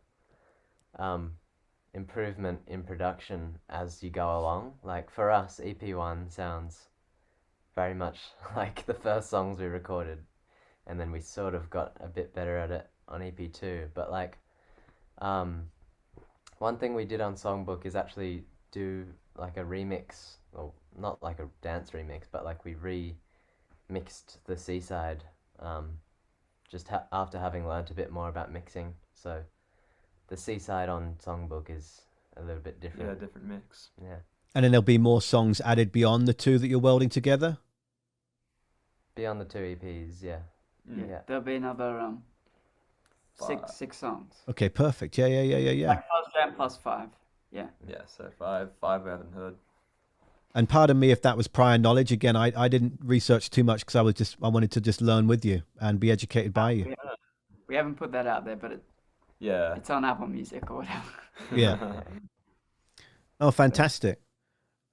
improvement in production as you go along. Like for us, EP1 sounds very much like the first songs we recorded, and then we sort of got a bit better at it on EP2. But like one thing we did on Songbook is actually do like a remix, or not like a dance remix, but like we remixed the C-side just after having learnt a bit more about mixing. So the C-side on Songbook is a little bit different. yeah, different mix. Yeah. And then there'll be more songs added beyond the two that you're welding together? Beyond the two EPs, yeah. Mm. Yeah. There'll be another Five. six songs. Okay, perfect. Yeah. Like plus jam plus 5. Yeah. Yeah, so five we haven't heard. And pardon me if that was prior knowledge. Again, I didn't research too much because I wanted to just learn with you and be educated by you. We haven't put that out there, but Yeah. it's on Apple Music or whatever. Yeah. Oh, fantastic.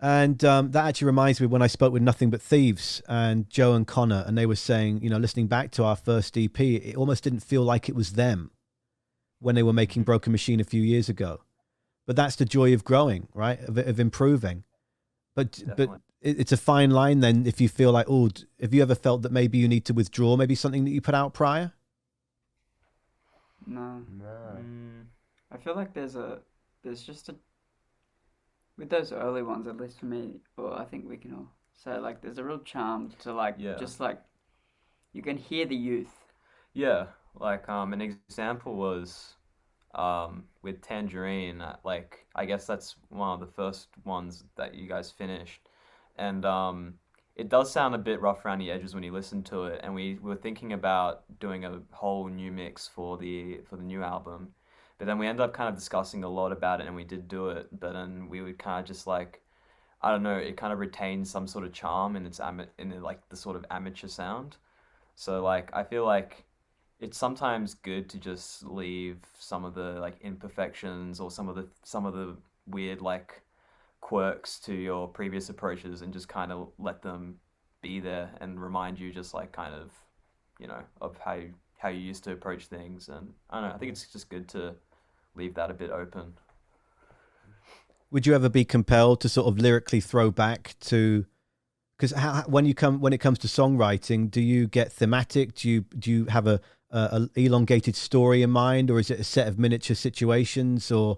And that actually reminds me when I spoke with Nothing But Thieves and Joe and Connor, and they were saying, you know, listening back to our first EP, it almost didn't feel like it was them when they were making Broken Machine a few years ago. But that's the joy of growing, right? Of improving. But it's a fine line then if you feel like, oh, have you ever felt that maybe you need to withdraw maybe something that you put out prior? No. No. I feel like there's just a, with those early ones, at least for me, or I think we can all say, like, there's a real charm to, like, Yeah. just, like, you can hear the youth. Yeah, like an example was with Tangerine. Like I guess that's one of the first ones that you guys finished, and it does sound a bit rough around the edges when you listen to it. And we were thinking about doing a whole new mix for the new album, but then we ended up kind of discussing a lot about it, and we did do it. But then we would kind of just like, I don't know, it kind of retains some sort of charm in like the sort of amateur sound. So like I feel like it's sometimes good to just leave some of the like imperfections or some of the weird like quirks to your previous approaches and just kind of let them be there and remind you just like kind of, you know, of how you used to approach things, and I don't know, I think it's just good to leave that a bit open. Would you ever be compelled to sort of lyrically throw back to, because when it comes to songwriting, do you get thematic? Do you have a elongated story in mind, or is it a set of miniature situations? Or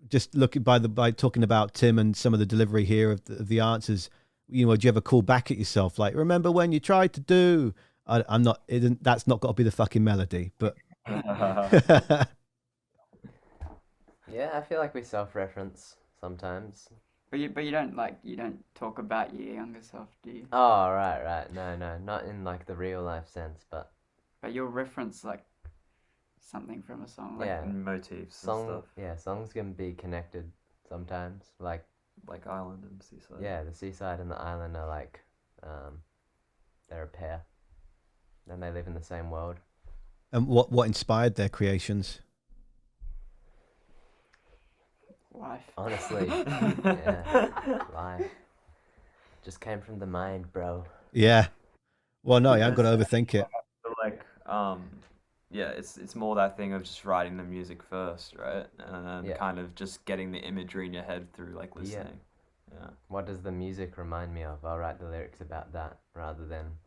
just looking by talking about Tim and some of the delivery here of the answers, do you ever call back at yourself, like, remember when you tried to do? I'm not. That's not got to be the fucking melody, but. Yeah, I feel like we self-reference sometimes. But you don't talk about your younger self, do you? Oh, right. No, not in like the real life sense, but But you'll reference like something from a song. Like, yeah, Motifs and stuff. Yeah, songs can be connected sometimes. Like Island and Seaside. yeah, the seaside and the island are like, they're a pair, and they live in the same world. And what inspired their creations? life. Honestly, yeah, life just came from the mind, bro. Yeah. Well, no, I'm gonna overthink it. But like, yeah, it's more that thing of just writing the music first, right? And then Yeah. kind of just getting the imagery in your head through like listening. Yeah. What does the music remind me of? I'll write the lyrics about that rather than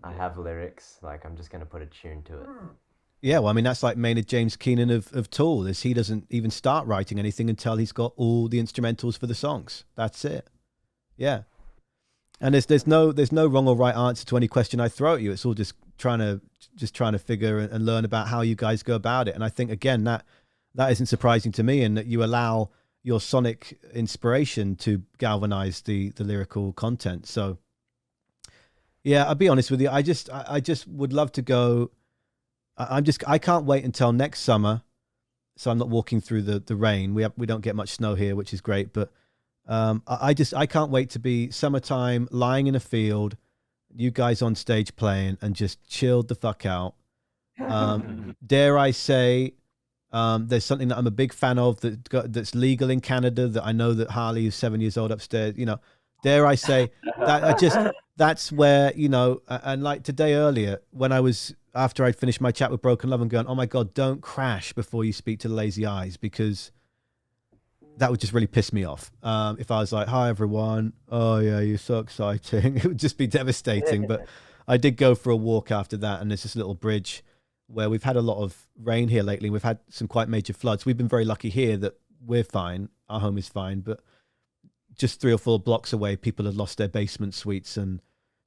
I have lyrics, like I'm just gonna put a tune to it. Yeah, well, I mean, that's like Maynard James Keenan of Tool. Is he doesn't even start writing anything until he's got all the instrumentals for the songs. That's it. Yeah. And there's no wrong or right answer to any question I throw at you. It's all just trying to figure and learn about how you guys go about it. And I think again that isn't surprising to me, in that you allow your sonic inspiration to galvanize the lyrical content. So yeah, I'll be honest with you. I just would love to go. I can't wait until next summer, so I'm not walking through the rain. We don't get much snow here, which is great, but I can't wait to be summertime, lying in a field, you guys on stage playing, and just chilled the fuck out. Dare I say, there's something that I'm a big fan of that's legal in Canada, that I know that Harley, who's 7 years old upstairs, dare I say that that's where, and like today earlier, when after I'd finished my chat with Broken Love, and going, oh my God, don't crash before you speak to the Lazy Eyes, because that would just really piss me off. If I was like, hi everyone, oh yeah, you're so exciting, it would just be devastating. But I did go for a walk after that, and there's this little bridge where we've had a lot of rain here lately. We've had some quite major floods. We've been very lucky here that we're fine. Our home is fine, but just 3 or 4 blocks away, people had lost their basement suites and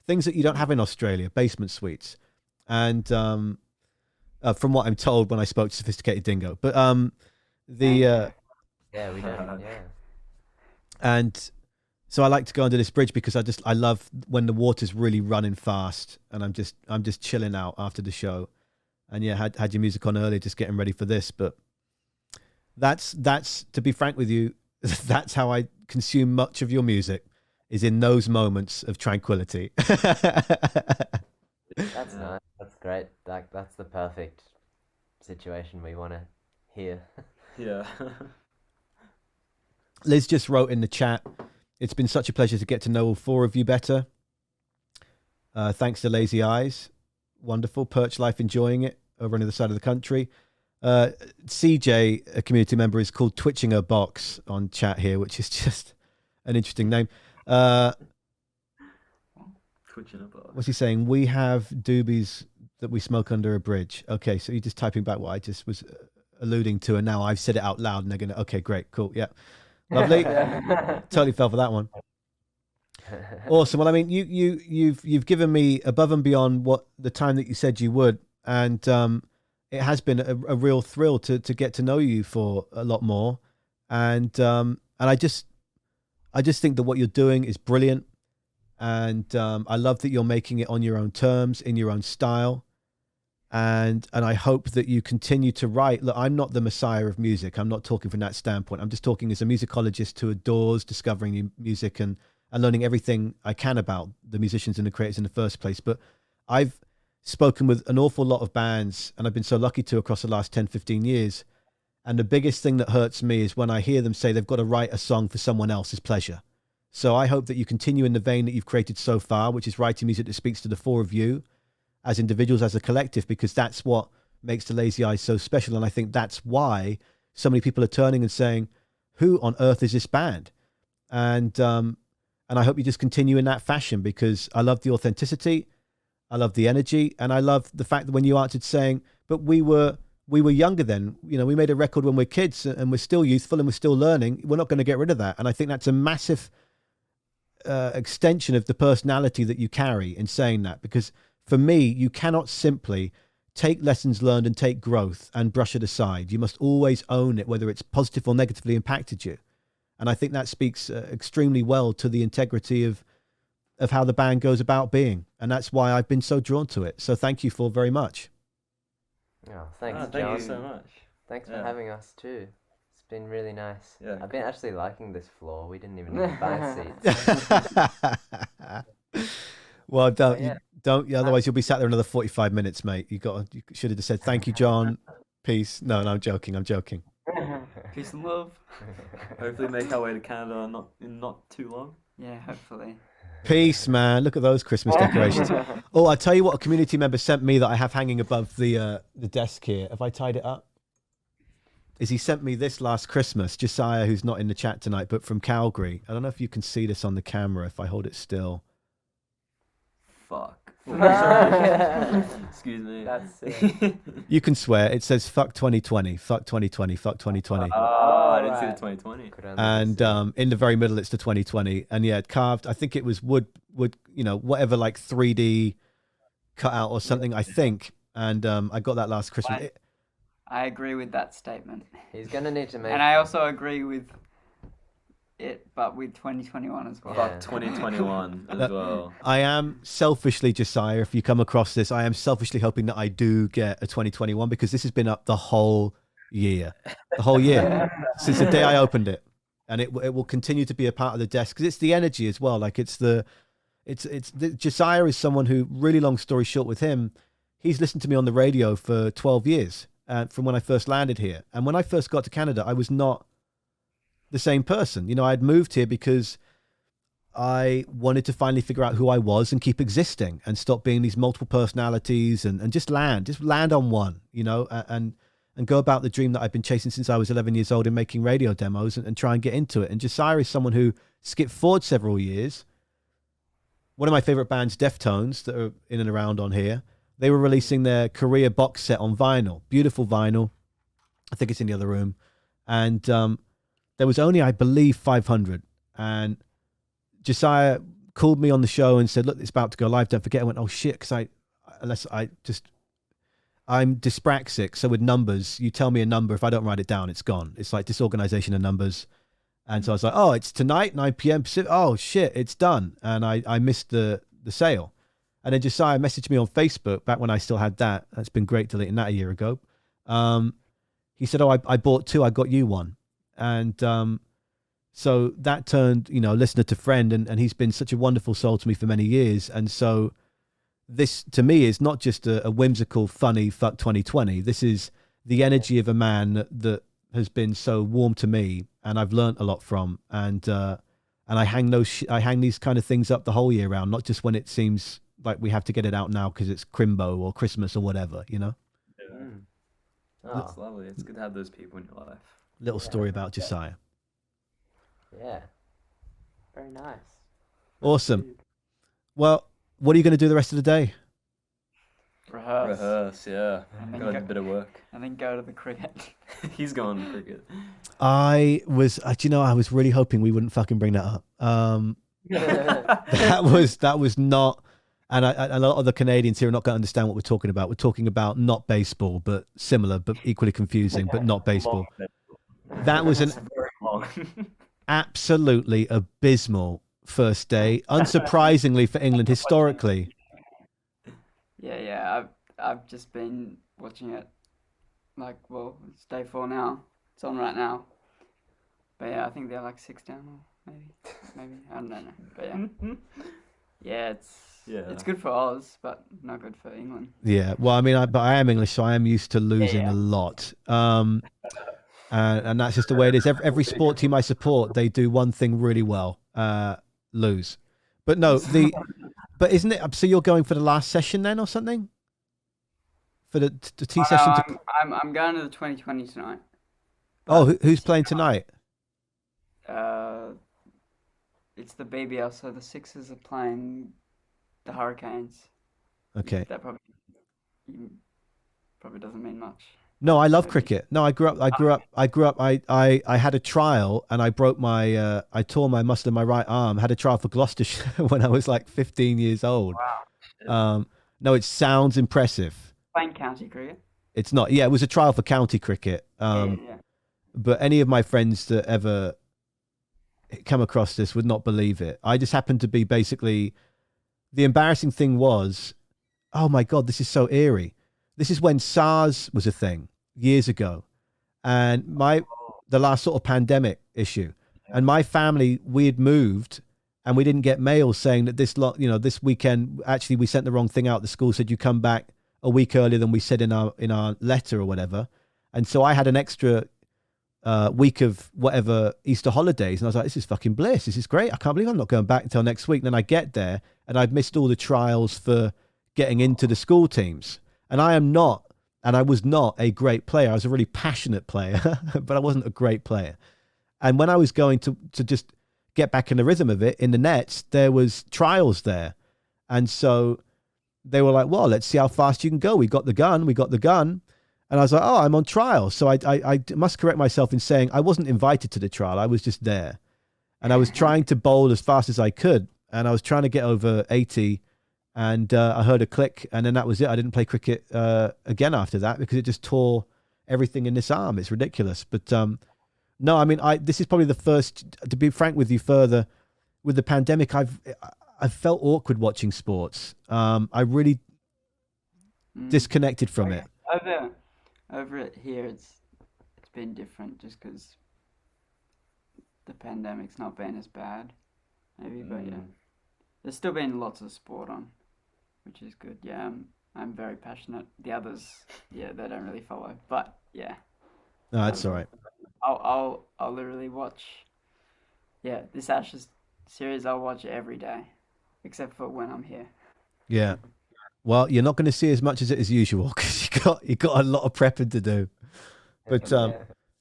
things that you don't have in Australia, basement suites. And from what I'm told when I spoke to Sophisticated Dingo, but Yeah, we don't. Yeah. and so I like to go under this bridge because I love when the water's really running fast, and I'm just chilling out after the show. And yeah, had your music on earlier, just getting ready for this. But that's to be frank with you, that's how I consume much of your music, is in those moments of tranquility. That's nice. That's great. That's the perfect situation we want to hear. Yeah. Liz just wrote in the chat, it's been such a pleasure to get to know all 4 of you better. Thanks to Lazy Eyes. Wonderful. Perch Life enjoying it over on the other side of the country. CJ, a community member, is called Twitching Her Box on chat here, which is just an interesting name. Twitching a box. What's he saying? We have doobies that we smoke under a bridge. Okay, so you're just typing back what I just was alluding to, and now I've said it out loud, and they're going to, okay, great, cool, yeah. Lovely. Totally fell for that one. Awesome. Well, I mean, you've given me above and beyond what the time that you said you would, and it has been a real thrill to get to know you for a lot more, and I just think that what you're doing is brilliant, and I love that you're making it on your own terms, in your own style, and I hope that you continue to write. Look, I'm not the messiah of music. I'm not talking from that standpoint. I'm just talking as a musicologist who adores discovering new music and learning everything I can about the musicians and the creators in the first place. But I've spoken with an awful lot of bands, and I've been so lucky to across the last 10, 15 years. And the biggest thing that hurts me is when I hear them say they've got to write a song for someone else's pleasure. So I hope that you continue in the vein that you've created so far, which is writing music that speaks to the 4 of you. as individuals, as a collective, because that's what makes the Lazy Eye so special. And I think that's why so many people are turning and saying, who on earth is this band? And I hope you just continue in that fashion, because I love the authenticity, I love the energy, and I love the fact that when you answered saying, but we were younger then, you know, we made a record when we're kids and we're still youthful and we're still learning. We're not going to get rid of that. And I think that's a massive extension of the personality that you carry in saying that, because for me, you cannot simply take lessons learned and take growth and brush it aside. You must always own it, whether it's positive or negatively impacted you. And I think that speaks extremely well to the integrity of how the band goes about being. And that's why I've been so drawn to it. So thank you for very much. Oh, thanks, Thank John. you so much. Thanks for having us too. It's been really nice. Yeah. I've been actually liking this floor. We didn't even need to buy seats. Well, don't, Yeah. otherwise you'll be sat there another 45 minutes, mate. You should have just said, thank you, John. Peace. No, I'm joking. Peace and love. Hopefully make our way to Canada not too long. Yeah, hopefully. Peace, man. Look at those Christmas decorations. Oh, I'll tell you what a community member sent me that I have hanging above the desk here. Have I tied it up? Is he sent me this last Christmas, Josiah, who's not in the chat tonight, but from Calgary. I don't know if you can see this on the camera if I hold it still. Fuck. Excuse me. That's it. You can swear. It says fuck 2020, fuck 2020, fuck 2020. Oh, I didn't see the Alright. 2020. Could only be And seen. in the very middle, it's the 2020. And yeah, carved, I think it was wood, you know, whatever, like 3D cutout or something, I think. And I got that last Christmas. I agree with that statement. He's gonna need to make. And I also agree with it, but with 2021 as well. Yeah. Fuck 2021 as well. I am selfishly, Josiah, if you come across this, I am selfishly hoping that I do get a 2021, because this has been up the whole year. Since the day I opened it. And it will continue to be a part of the desk, because it's the energy as well. Like Josiah is someone who, really long story short with him, he's listened to me on the radio for 12 years from when I first landed here. And when I first got to Canada, I was not the same person. You know, I'd moved here because I wanted to finally figure out who I was and keep existing and stop being these multiple personalities and just land on one, you know, and go about the dream that I've been chasing since I was 11 years old in making radio demos and try and get into it. And Josiah is someone who skipped forward several years. One of my favorite bands, Deftones, that are in and around on here, they were releasing their Korea box set on vinyl, beautiful vinyl. I think it's in the other room. And there was only, I believe, 500. And Josiah called me on the show and said, look, it's about to go live. Don't forget. I went, oh shit. Cause I'm dyspraxic. So with numbers, you tell me a number. If I don't write it down, it's gone. It's like disorganization of numbers. And so I was like, oh, it's tonight, 9 p.m. Pacific. Oh shit, it's done. And I missed the sale. And then Josiah messaged me on Facebook back when I still had that. It's been great deleting that a year ago. He said, oh, I bought two. I got you one. And so that turned, you know, listener to friend, and he's been such a wonderful soul to me for many years. And so this, to me, is not just a whimsical, funny fuck 2020. This is the energy of a man that has been so warm to me, and I've learned a lot from. And I hang these kind of things up the whole year round, not just when it seems like we have to get it out now because it's Crimbo or Christmas or whatever, you know. Yeah. Oh, It's lovely. It's good to have those people in your life. Little story about Josiah. yeah. Very nice. Awesome. Well, what are you going to do the rest of the day? Rehearse. Yeah. And then Got a go- bit of work. And then go to the cricket. He's going to cricket. I was really hoping we wouldn't fucking bring that up. That was not, and a lot of the Canadians here are not going to understand what we're talking about. We're talking about not baseball, but similar, but equally confusing, but not baseball. That was an Very long. absolutely abysmal first day, unsurprisingly for England historically. Yeah. I've just been watching it. Like, well, it's day 4 now. It's on right now. But yeah, I think they're like 6 down, or maybe I don't know. But yeah, it's good for Oz, but not good for England. Yeah, well, I mean, but I am English, so I am used to losing Yeah. a lot. And that's just the way it is. Every sport team I support, they do one thing really well, lose. But no, but isn't it? So you're going for the last session then, or something? for the tea session? I'm going to the 2020 tonight. Oh, who's playing tonight? It's the BBL, so the Sixers are playing the Hurricanes. Okay. That probably doesn't mean much. No, I love Maybe. cricket. No, I grew up. I had a trial and I broke my. I tore my muscle in my right arm. Had a trial for Gloucestershire when I was like 15 years old. Wow. No, it sounds impressive. Playing county cricket. It's not. Yeah, it was a trial for county cricket. Yeah. But any of my friends that ever come across this would not believe it. I just happened to be basically. The embarrassing thing was, oh my God, this is so eerie. This is when SARS was a thing years ago, and the last sort of pandemic issue. And my family, we had moved, and we didn't get mail saying that this weekend, actually we sent the wrong thing out. The school said you come back a week earlier than we said in our letter or whatever. And so I had an extra week of whatever Easter holidays, and I was like, this is fucking bliss. This is great. I can't believe I'm not going back until next week. And then I get there, and I'd missed all the trials for getting into the school teams. And I was not a great player. I was a really passionate player, but I wasn't a great player. And when I was going to just get back in the rhythm of it in the nets, there was trials there. And so they were like, well, let's see how fast you can go. We got the gun. And I was like, oh, I'm on trial. So I must correct myself in saying I wasn't invited to the trial. I was just there. And I was trying to bowl as fast as I could. And I was trying to get over 80. And I heard a click. And then that was it. I didn't play cricket again after that because it just tore everything in this arm. It's ridiculous. But no, I mean, this is probably the first, to be frank with you further, with the pandemic, I've felt awkward watching sports. I really disconnected from it. Over it here, it's been different just because the pandemic's not been as bad, maybe. But yeah, there's still been lots of sport on, which is good. Yeah, I'm very passionate. The others, yeah, they don't really follow. But yeah, No, that's all right. I'll literally watch. Yeah, this Ashes series I'll watch every day, except for when I'm here. Yeah. Well, you're not going to see as much as it as usual because you got a lot of prepping to do. But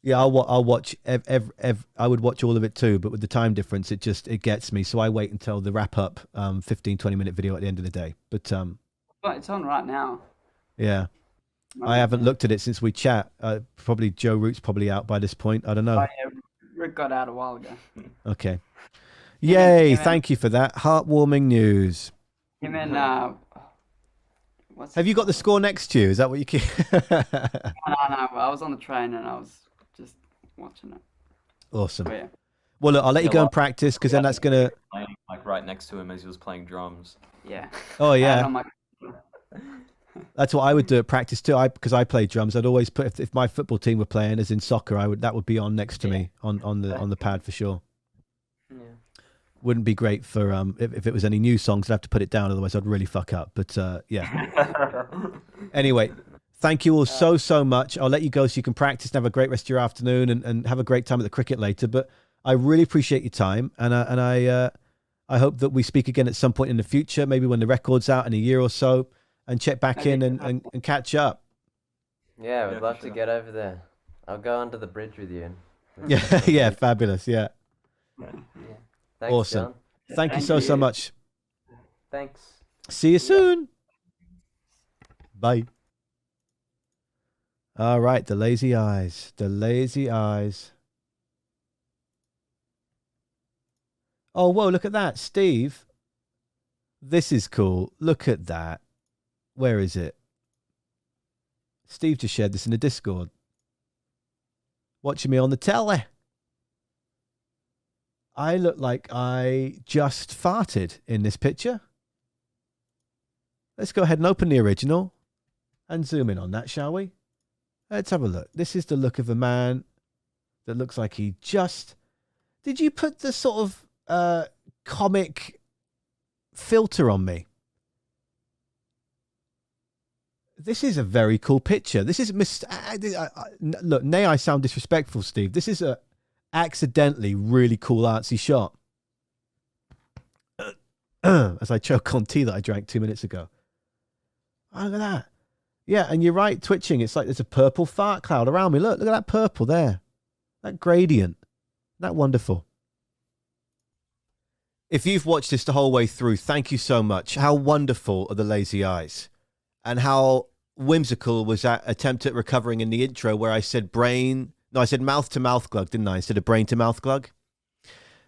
yeah, I'll watch. I would watch all of it too, but with the time difference, it gets me. So I wait until the wrap up, 15-20 minute video at the end of the day. But it's on right now. Yeah, I haven't looked at it since we chat. Probably Joe Root's probably out by this point. I don't know. Oh, yeah, Rick got out a while ago. Okay. Yay! Thank you for that heartwarming news. Him and Have you got the score next to you? Is that what you keep? No. I was on the train and I was just watching it. Awesome. But yeah. Well, look, I'll let you go and practice because then that's gonna. Playing, like right next to him as he was playing drums. Yeah. Oh yeah. And That's what I would do at practice too. Because I play drums, I'd always put if my football team were playing, as in soccer, that would be on next to me on the pad for sure. Yeah. Wouldn't be great for if it was any new songs. I'd have to put it down, otherwise I'd really fuck up. But yeah. Anyway, thank you all so much. I'll let you go so you can practice and have a great rest of your afternoon and have a great time at the cricket later. But I really appreciate your time, and I hope that we speak again at some point in the future, maybe when the record's out in a year or so, and check back in and catch up. Yeah, we'd love to get over there. I'll go under the bridge with you. Yeah, fabulous. Yeah. Thanks, Awesome. John. Thank you so much. Thanks. See you soon. Bye. All right, the lazy eyes. The lazy eyes. Oh, whoa, look at that. Steve. This is cool. Look at that. Where is it? Steve just shared this in the Discord. Watching me on the telly. I look like I just farted in this picture. Let's go ahead and open the original and zoom in on that, shall we? Let's have a look. This is the look of a man that looks like he just... Did you put the sort of comic filter on me? This is a very cool picture. This is... Look, nay, I sound disrespectful, Steve. This is a accidentally really cool artsy shot. As I choke on tea that I drank 2 minutes ago. Oh, look at that. Yeah, and you're right, twitching. It's like there's a purple fart cloud around me. Look at that purple there. That gradient. Isn't that wonderful? If you've watched this the whole way through, thank you so much. How wonderful are the lazy eyes? And how whimsical was that attempt at recovering in the intro where I said I said mouth to mouth glug, didn't I? Instead of brain to mouth glug.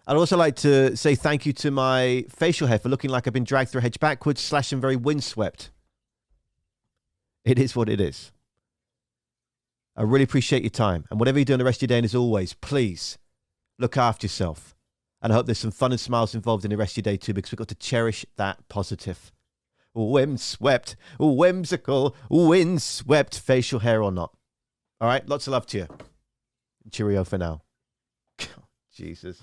I'd also like to say thank you to my facial hair for looking like I've been dragged through a hedge backwards, / and very windswept. It is what it is. I really appreciate your time. And whatever you do the rest of your day, and as always, please look after yourself. And I hope there's some fun and smiles involved in the rest of your day too, because we've got to cherish that positive. Windswept, whimsical, windswept, facial hair or not. All right, lots of love to you. Cheerio for now. Jesus.